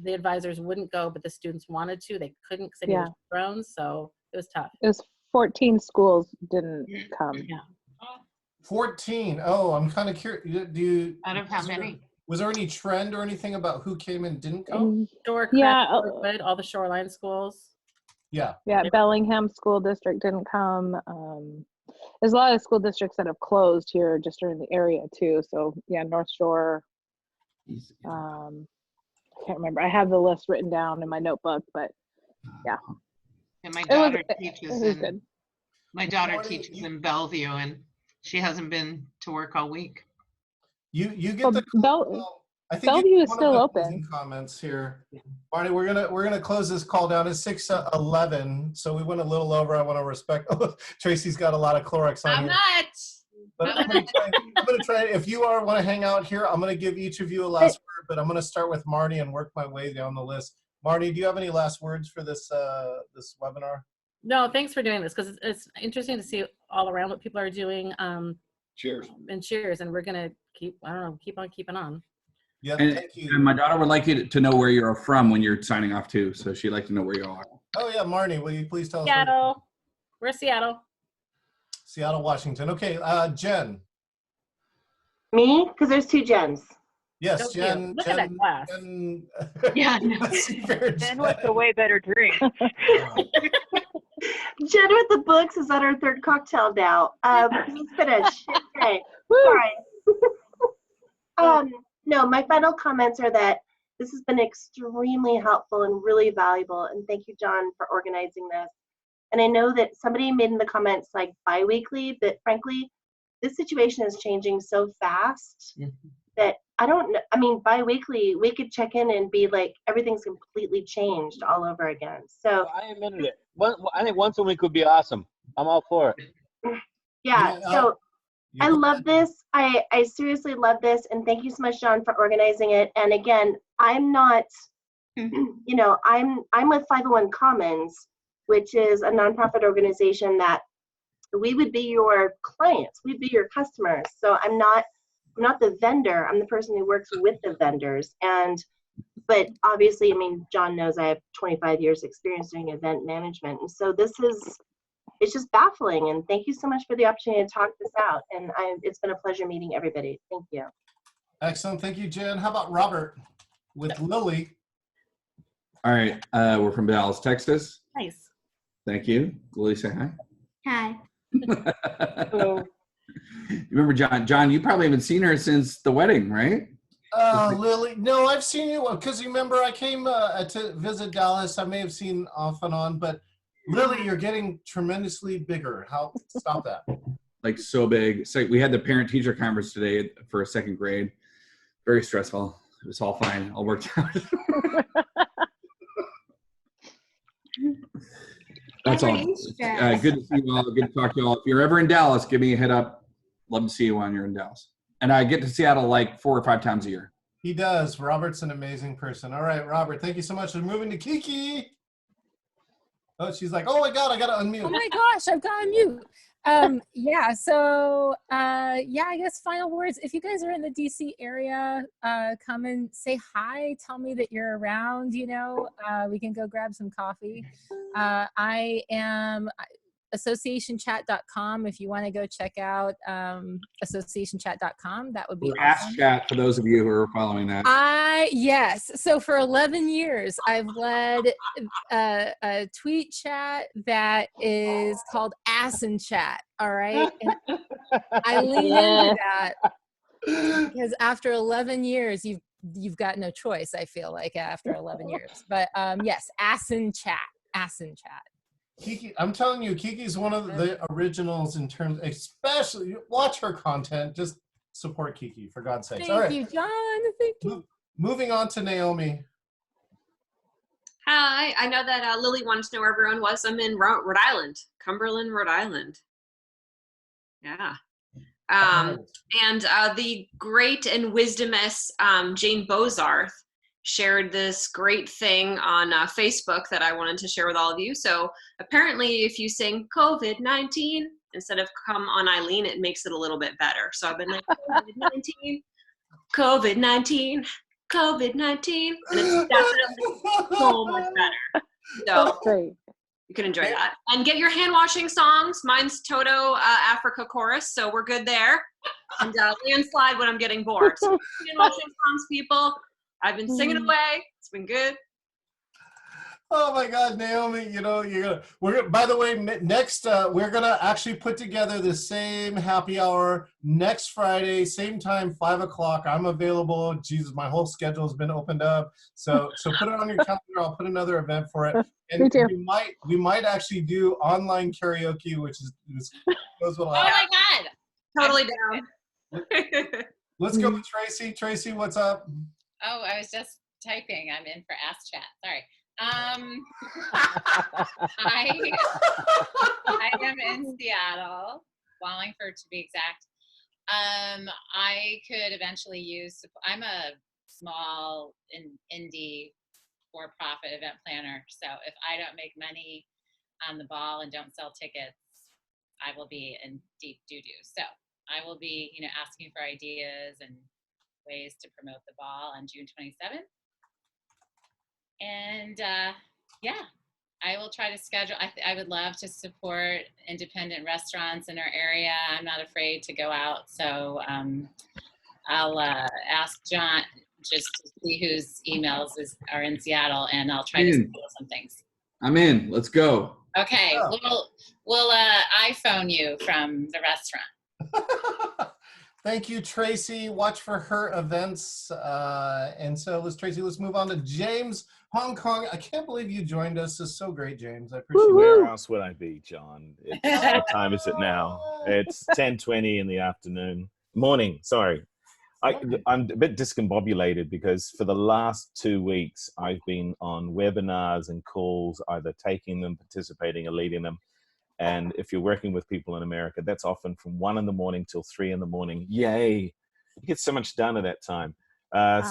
advisors wouldn't go, but the students wanted to. They couldn't because they needed drones, so it was tough. It was 14 schools didn't come. Yeah. 14. Oh, I'm kind of curious. Out of how many? Was there any trend or anything about who came and didn't come? All the shoreline schools. Yeah. Yeah, Bellingham School District didn't come. There's a lot of school districts that have closed here just during the area too. So yeah, North Shore. I can't remember. I have the list written down in my notebook, but yeah. And my daughter teaches in Bellevue, and she hasn't been to work all week. You get I think Bellevue is still open. Comments here, Barney. We're gonna close this call down. It's 6:11, so we went a little over. I want to respect. Tracy's got a lot of Clorox on here. But I'm gonna try. If you want to hang out here, I'm gonna give each of you a last word. but I'm going to start with Marty and work my way down the list. Marty, do you have any last words for this this webinar? No, thanks for doing this because it's interesting to see all around what people are doing. Cheers. And cheers. And we're going to keep on keeping on. Yeah, thank you. And my daughter would like you to know where you're from when you're signing off too. So she'd like to know where you are. Oh yeah, Marnie, will you please tell us? Seattle. We're Seattle. Seattle, Washington. Okay, Jen. Me? Because there's 2 Jens. Yes, Don't Jen. Look Jen, at that glass. Jen, Yeah, Jen with the way better drink. Jen with the books is on our 3rd cocktail now. Let's finish. Okay. Sorry. No, my final comments are that this has been extremely helpful and really valuable. And thank you, John, for organizing this. And I know that somebody made in the comments like bi-weekly, but frankly, this situation is changing so fast that I don't know. I mean, bi-weekly, we could check in and be like, everything's completely changed all over again. So I admitted it. I think once a week would be awesome. I'm all for it. yeah, so I love this. I seriously love this. And thank you so much, John, for organizing it. And again, I'm not, you know, I'm with 501 Commons, which is a nonprofit organization that we would be your clients. We'd be your customers. So I'm not the vendor. I'm the person who works with the vendors. But obviously, I mean, John knows I have 25 years experience doing event management. And so it's just baffling. And thank you so much for the opportunity to talk this out. And it's been a pleasure meeting everybody. Thank you. Excellent. Thank you, Jen. How about Robert with Lily? All right. We're from Dallas, Texas. Nice. Thank you. Lily, say hi. Hi. Hello. You remember John? John, you probably haven't seen her since the wedding, right? Lily, no, I've seen you because you remember I came to visit Dallas. I may have seen off and on, but Lily, you're getting tremendously bigger. Stop that. Like so big. So we had the parent-teacher conference today for 2nd grade. Very stressful. It was all fine. All worked out. That's all. Good to see you all. Good to talk to you all. If you're ever in Dallas, give me a head up. Love to see you when you're in Dallas. And I get to Seattle like 4 or 5 times a year. He does. Robert's an amazing person. All right, Robert, thank you so much. We're moving to Kiki. Oh, she's like, oh my God, I got to unmute. Oh my gosh, I've got to mute. Yeah, so yeah, I guess final words. If you guys are in the DC area, come and say hi. Tell me that you're around, you know. We can go grab some coffee. I am associationchat.com if you want to go check out associationchat.com. That would be awesome. Ask Chat for those of you who are following that. Yes. So for 11 years, I've led a tweet chat that is called Ass and Chat. All right. And I lean into that because after 11 years, you've got no choice. I feel like after 11 years, but yes, Ass and Chat, Ass and Chat. Kiki, I'm telling you, Kiki's one of the originals in terms, especially watch her content. Just support Kiki, for God's sakes. All right. Thank you, John. Thank you. Moving on to Naomi. Hi, I know that Lily wanted to know where everyone was. I'm in Rhode Island, Cumberland, Rhode Island. Yeah. And the great and wisdomous Jane Bozarth shared this great thing on Facebook that I wanted to share with all of you. So apparently if you sing COVID-19 instead of come on Eileen, it makes it a little bit better. So I've been like COVID-19, COVID-19, COVID-19, and it's definitely so much better. So great. You can enjoy that. And get your hand washing songs. Mine's Toto Africa Chorus, so we're good there. And Landslide when I'm getting bored. So hand washing songs, people. I've been singing away. It's been good. Oh my God, Naomi, you know, by the way, next, we're gonna actually put together the same happy hour next Friday, same time, 5 o'clock. I'm available. Jesus, my whole schedule has been opened up. So put it on your calendar. I'll put another event for it. And Me too. we might actually do online karaoke, which goes well. Oh my God. Totally down. Let's go with Tracy. Tracy, what's up? Oh, I was just typing. I'm in for Ask Chat. Sorry. I am in Seattle, Wallingford to be exact. I could eventually use, I'm a small indie for-profit event planner. So if I don't make money on the ball and don't sell tickets, I will be in deep doo-doo. So I will be, asking for ideas and ways to promote the ball on June 27th. And yeah, I will try to schedule. I would love to support independent restaurants in our area. I'm not afraid to go out. So I'll ask John just to see whose emails are in Seattle, and I'll try to schedule some things. I'm in. Let's go. Okay, we'll iPhone you from the restaurant. Thank you, Tracy. Watch for her events. And so let's move on to James, Hong Kong. I can't believe you joined us. It's so great, James. I appreciate it. Where else would I be, John? What time is it now? It's 10:20 in the afternoon. Morning, sorry. I'm a bit discombobulated because for the last 2 weeks, I've been on webinars and calls, either taking them, participating, or leading them. And if you're working with people in America, that's often from 1 in the morning till 3 in the morning. Yay! You get so much done at that time.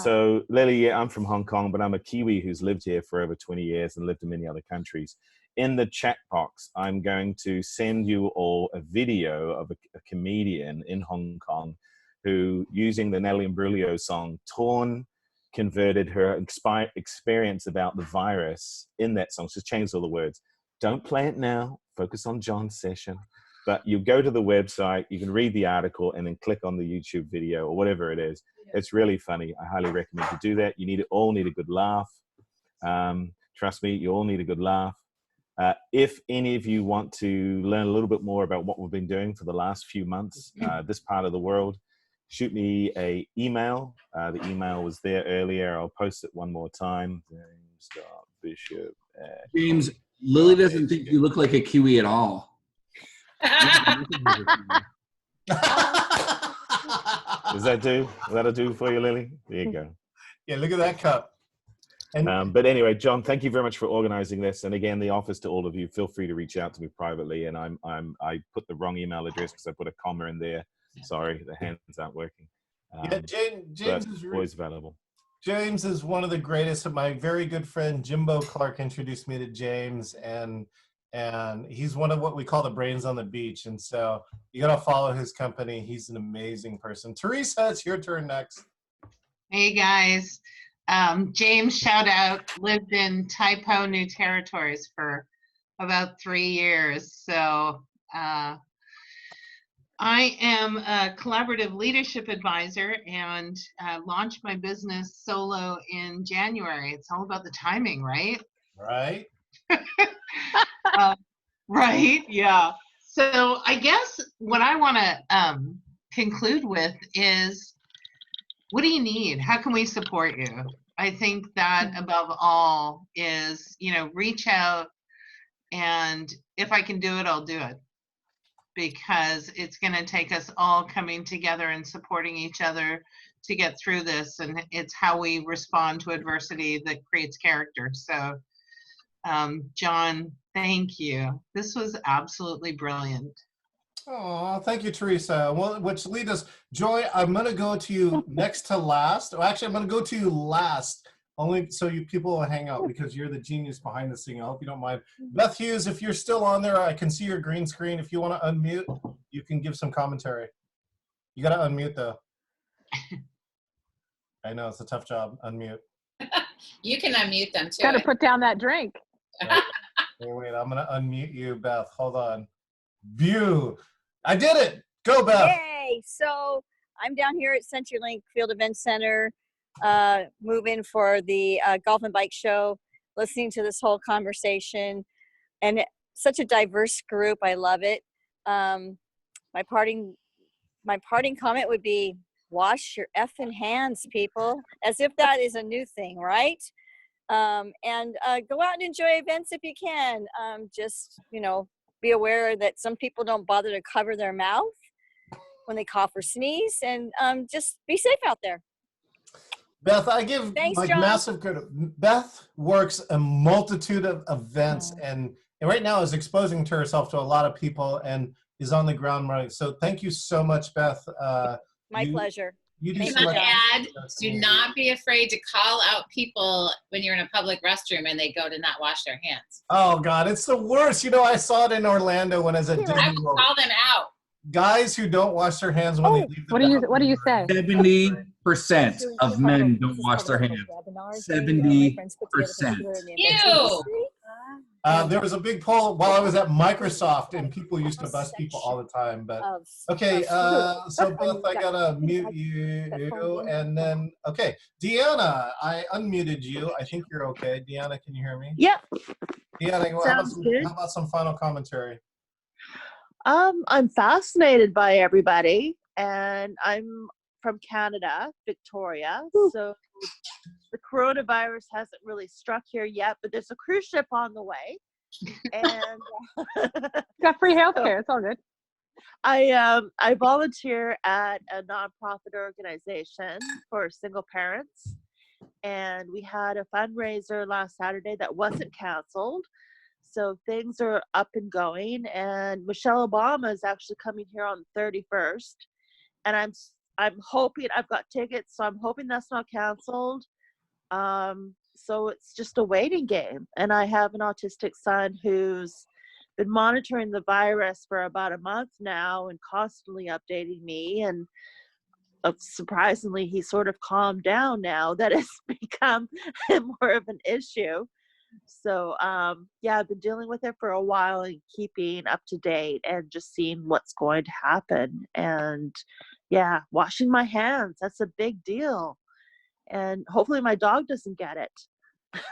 So Lily, yeah, I'm from Hong Kong, but I'm a Kiwi who's lived here for over 20 years and lived in many other countries. In the chat box, I'm going to send you all a video of a comedian in Hong Kong who, using the Natalie Imbruglia song, Torn, converted her experience about the virus in that song. She's changed all the words. Don't play it now. Focus on John's session. But you go to the website, you can read the article, and then click on the YouTube video or whatever it is. It's really funny. I highly recommend you do that. You all need a good laugh. Trust me, you all need a good laugh. If any of you want to learn a little bit more about what we've been doing for the last few months, this part of the world, shoot me an email. The email was there earlier. I'll post it one more time. James.Bishop. James, Lily doesn't think you look like a Kiwi at all. Does that do? That'll do for you, Lily? There you go. Yeah, look at that cup. But anyway, John, thank you very much for organizing this. And again, the office to all of you, feel free to reach out to me privately. And I put the wrong email address because I put a comma in there. Sorry, the hands aren't working. Yeah, James is always available. James is one of the greatest. My very good friend Jimbo Clark introduced me to James, and he's one of what we call the brains on the beach. And so you got to follow his company. He's an amazing person. Teresa, it's your turn next. Hey guys, James, shout out, lived in Taipo, New Territories for about 3 years. So I am a collaborative leadership advisor and launched my business solo in January. It's all about the timing, right? Right. Right, yeah. So I guess what I want to conclude with is, what do you need? How can we support you? I think that above all is, reach out, and if I can do it, I'll do it. Because it's going to take us all coming together and supporting each other to get through this. And it's how we respond to adversity that creates character. So, John, thank you. This was absolutely brilliant. Oh, thank you, Teresa. Well, which leads us, Joy, I'm going to go to you next to last. Or actually, I'm going to go to you last, only so you people will hang out because you're the genius behind this thing. I hope you don't mind. Beth Hughes, if you're still on there, I can see your green screen. If you want to unmute, you can give some commentary. You got to unmute, though. I know, it's a tough job. Unmute. You can unmute them, too. Got to put down that drink. Right. Wait, I'm going to unmute you, Beth. Hold on. View. I did it. Go, Beth. Yay. So I'm down here at CenturyLink Field Event Center, moving for the golf and bike show, listening to this whole conversation, and such a diverse group. I love it. My parting comment would be, wash your effing hands, people, as if that is a new thing, right? And go out and enjoy events if you can. Just, be aware that some people don't bother to cover their mouth when they cough or sneeze, and just be safe out there. Beth, I give massive credit. Beth works a multitude of events and right now is exposing to herself to a lot of people and is on the ground running. So thank you so much, Beth. My pleasure. You do Can seem I like add, do not be afraid to call out people when you're in a public restroom and they go to not wash their hands. Oh God, it's the worst. You know, I saw it in Orlando when I was at Disney I will World. call them out. Guys who don't wash their hands when they leave the What do you say? 70% of men don't wash their hands. 70%. Ew. There was a big poll while I was at Microsoft, and people used to bust people all the time. But okay, so Beth, I gotta mute you, and then okay, Deanna, I unmuted you. I think you're okay. Deanna, can you hear me? Yep. Deanna, Sounds good. how about some final commentary? I'm fascinated by everybody, and I'm from Canada, Victoria. So the coronavirus hasn't really struck here yet, but there's a cruise ship on the way, and got free healthcare. It's all good. I volunteer at a nonprofit organization for single parents, and we had a fundraiser last Saturday that wasn't canceled. So things are up and going, and Michelle Obama is actually coming here on the 31st, and I'm hoping, I've got tickets, so I'm hoping that's not canceled. So it's just a waiting game, and I have an autistic son who's been monitoring the virus for about a month now and constantly updating me, and surprisingly he sort of calmed down now that it's become more of an issue. So yeah, I've been dealing with it for a while and keeping up to date and just seeing what's going to happen. And yeah, washing my hands, that's a big deal. And hopefully my dog doesn't get it.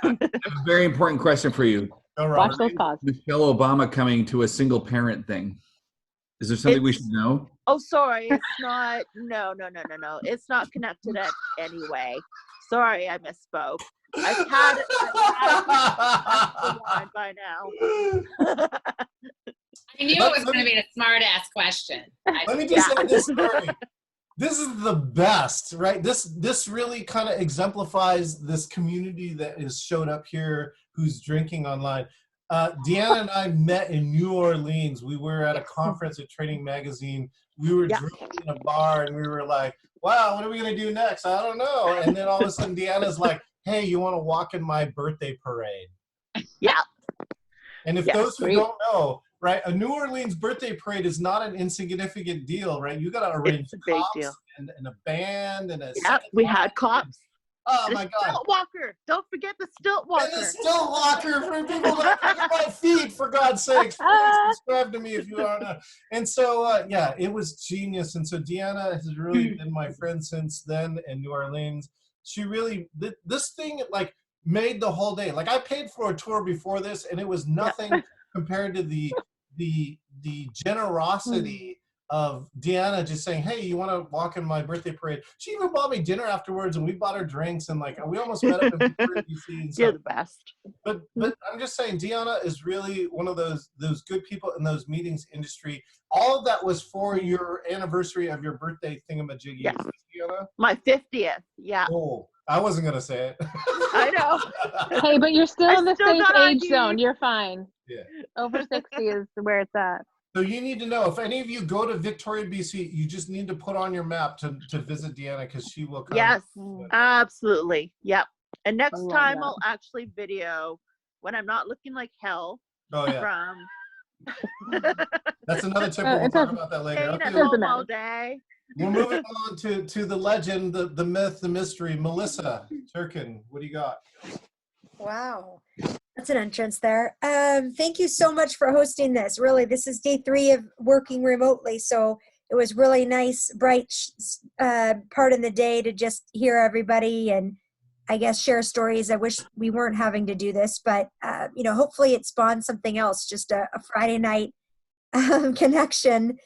A very important question for you. Watch those paws. Michelle Obama coming to a single parent thing. Is there something we should know? Oh, sorry, it's not, no. It's not connected in any way. Sorry, I misspoke. I've had it by now. I knew it was going to be a smart ass question. Let me just say this story. This is the best, right? This really kind of exemplifies this community that has showed up here who's drinking online. Deanna and I met in New Orleans. We were at a conference at Trading Magazine. We were drinking in a bar, and we were like, wow, what are we going to do next? I don't know. And then all of a sudden, Deanna's like, hey, you want to walk in my birthday parade? Yeah. And if those who don't know, right, a New Orleans birthday parade is not an insignificant deal, right? You got to arrange cops and a band and a we had cops. Oh my God! Stilt walker. Don't forget the stilt walker. And the stilt walker for people that are at my feet, for God's sakes. Please subscribe to me if you are not. And so, yeah, it was genius. And so Deanna has really been my friend since then in New Orleans. She really, this thing like made the whole day. Like I paid for a tour before this, and it was nothing compared to the generosity of Deanna just saying, hey, you want to walk in my birthday parade? She even bought me dinner afterwards, and we bought her drinks, and like we almost met up in Victoria, DC. And You're the best. But I'm just saying, Deanna is really one of those good people in those meetings industry. All of that was for your anniversary of your birthday thingamajiggy. Yes. Deanna? My 50th. Yeah. Oh, I wasn't gonna say it. I know. Hey, but you're still in the still safe got age ID. zone. You're fine. Yeah. Over 60 is where it's at. So you need to know, if any of you go to Victoria, BC, you just need to put on your map to visit Deanna, because she will come. Yes, absolutely. Yep. And next love time that. I'll actually video when I'm not looking like hell. Oh, yeah. From That's another tip. We'll talk about that later. staying at Okay, home all day. we're moving on to the legend, the myth, the mystery. Melissa Turkin, what do you got? Wow. That's an entrance there. Thank you so much for hosting this. Really, this is day 3 of working remotely, so it was really nice, bright part of the day to just hear everybody and I guess share stories. I wish we weren't having to do this, but hopefully it spawned something else, just a Friday night connection.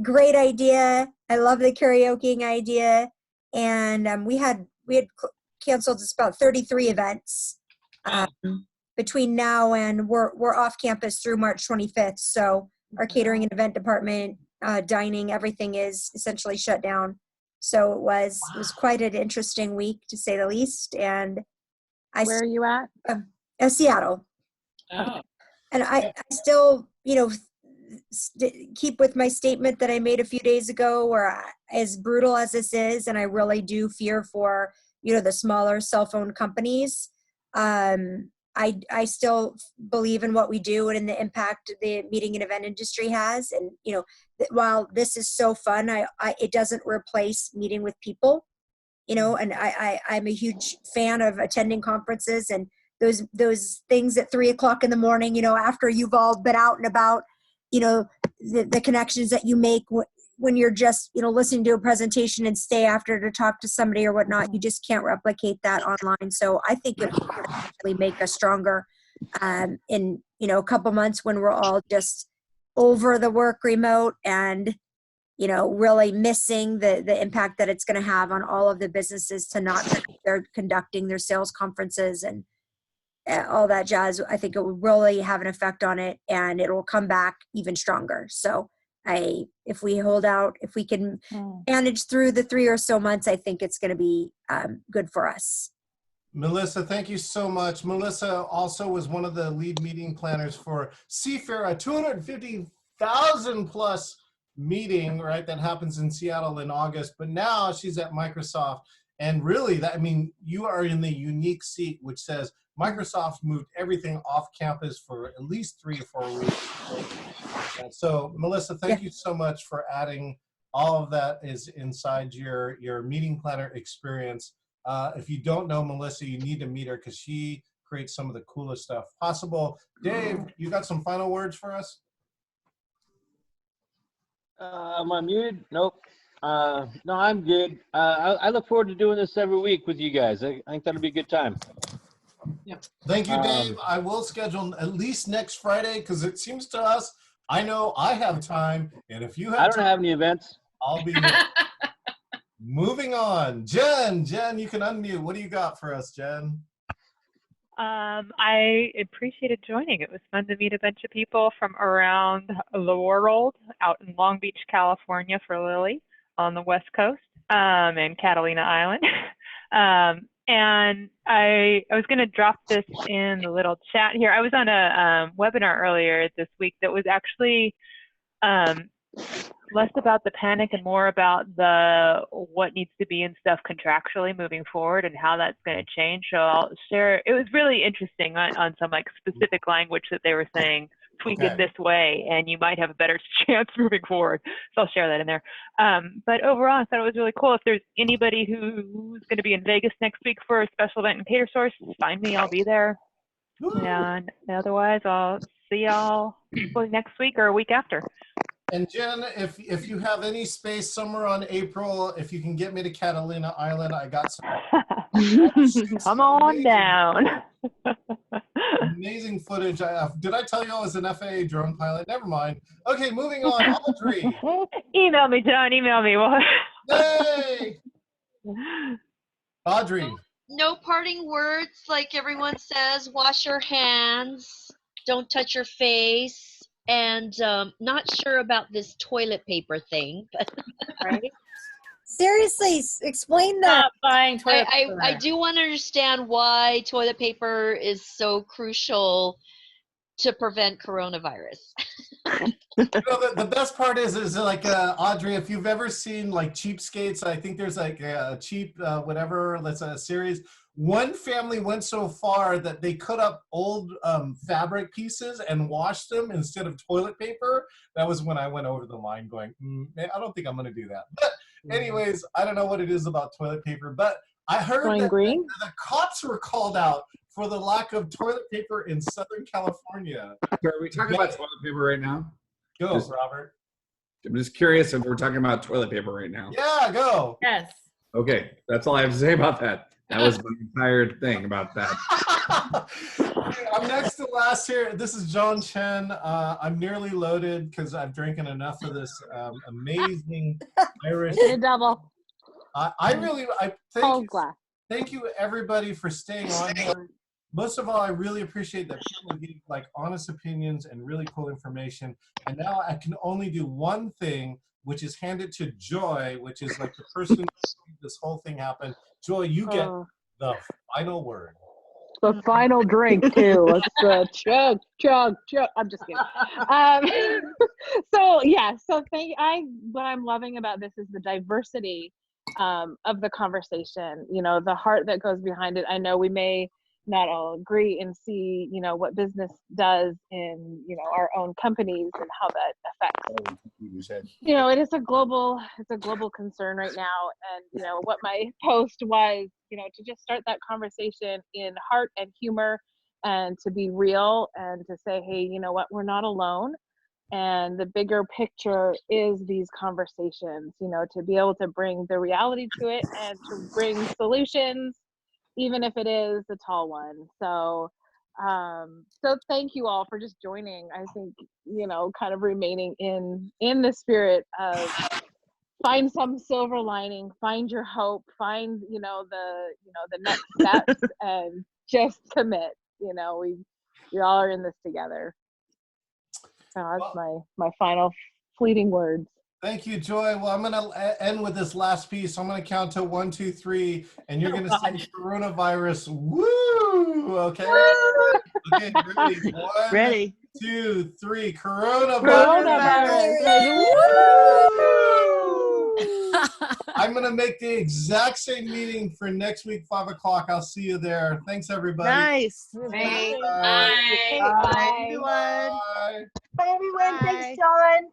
Great idea. I love the karaokeing idea. And we had canceled just about 33 events. Between now and we're off campus through March 25th. So our catering and event department, dining, everything is essentially shut down. So it was quite an interesting week, to say the least. And where are you at? Seattle. Oh. And I still, keep with my statement that I made a few days ago, where as brutal as this is, and I really do fear for, the smaller cell phone companies, I still believe in what we do and in the impact the meeting and event industry has. And, while this is so fun, it doesn't replace meeting with people, and I'm a huge fan of attending conferences and those things at 3:00 in the morning, after you've all been out and about, the connections that you make when you're just, listening to a presentation and stay after to talk to somebody or whatnot. You just can't replicate that online. So I think it will actually make us stronger in, a couple months when we're all just over the work remote and, really missing the impact that it's going to have on all of the businesses to not they're conducting their sales conferences and all that jazz. I think it will really have an effect on it, and it will come back even stronger. So if we hold out, if we can manage through the 3 or so months, I think it's going to be good for us. Melissa, thank you so much. Melissa also was one of the lead meeting planners for Seafair, a 250,000 plus meeting, right, that happens in Seattle in August. But now she's at Microsoft, and really, you are in the unique seat, which says Microsoft moved everything off campus for at least 3 or 4 weeks. And so, Melissa, thank you so much for adding all of that is inside your meeting planner experience. If you don't know Melissa, you need to meet her because she creates some of the coolest stuff possible. Dave, you got some final words for us? Am I muted? Nope. No, I'm good. I look forward to doing this every week with you guys. I think that'll be a good time. Yep. Thank you, Dave. I will schedule at least next Friday because it seems to us, I know I have time, and if you have I don't have any events. I'll be here. Moving on. Jen, you can unmute. What do you got for us, Jen? I appreciated joining. It was fun to meet a bunch of people from around the world out in Long Beach, California for Lily on the West Coast, and Catalina Island. And I was going to drop this in the little chat here. I was on a webinar earlier this week that was actually less about the panic and more about what needs to be in stuff contractually moving forward and how that's going to change. So I'll share. It was really interesting on some specific language that they were saying, tweak it this way and you might have a better chance moving forward. So I'll share that in there. But overall, I thought it was really cool. If there's anybody who's going to be in Vegas next week for a special event in Cater Source, find me. I'll be there. And otherwise, I'll see y'all next week or a week after. And Jen, if you have any space somewhere on April, if you can get me to Catalina Island, I got some. Come on down. Amazing footage. Did I tell you I was an FAA drone pilot? Never mind. Okay, moving on. Audrey. Email me, John. Email me. Yay! Audrey. No parting words, like everyone says. Wash your hands. Don't touch your face. And not sure about this toilet paper thing, but right? Seriously, explain that. Stop buying toilet paper. I do want to understand why toilet paper is so crucial to prevent coronavirus. The best part is like Audrey, if you've ever seen like Cheapskates, I think there's like a cheap whatever that's a series. One family went so far that they cut up old fabric pieces and washed them instead of toilet paper. That was when I went over the line going, man, I don't think I'm going to do that. But anyways, I don't know what it is about toilet paper, but I heard that the cops were called out for the lack of toilet paper in Southern California. So are we talking about toilet paper right now? Go, Robert. I'm just curious if we're talking about toilet paper right now. Yeah, go. Yes. Okay, that's all I have to say about that. That was my entire thing about that. I'm next to last here. This is John Chen. I'm nearly loaded because I've drinking enough of this amazing Irish. Double. I thank you everybody for staying on here. Most of all, I really appreciate that people give like honest opinions and really cool information. And now I can only do one thing, which is hand it to Joy, which is like the person who made this whole thing happen. Joy, you get the final word. The final drink too. Let's chug. I'm just kidding. So yeah, so what I'm loving about this is the diversity of the conversation. You know, the heart that goes behind it. I know we may not all agree and see, you know, what business does in, you know, our own companies and how that affects. You know, it's a global concern right now. And, you know, what my post was, you know, to just start that conversation in heart and humor and to be real and to say, hey, you know what, we're not alone. And the bigger picture is these conversations, you know, to be able to bring the reality to it and to bring solutions, even if it is the tall one. So, so thank you all for just joining. I think, you know, kind of remaining in the spirit of find some silver lining, find your hope, find, you know, the next steps and just commit. You know, we all are in this together. So that's my final fleeting words. Thank you, Joy. Well, I'm going to end with this last piece. I'm going to count to 1, 2, 3, and you're going to say coronavirus. Woo! Okay. Okay. Ready? 1, Ready. 2, 3. Coronavirus. I'm going to make the exact same meeting for next week, 5 o'clock. I'll see you there. Thanks, everybody. Nice. Bye. Bye. Bye, everyone. Bye, everyone. Thanks, John.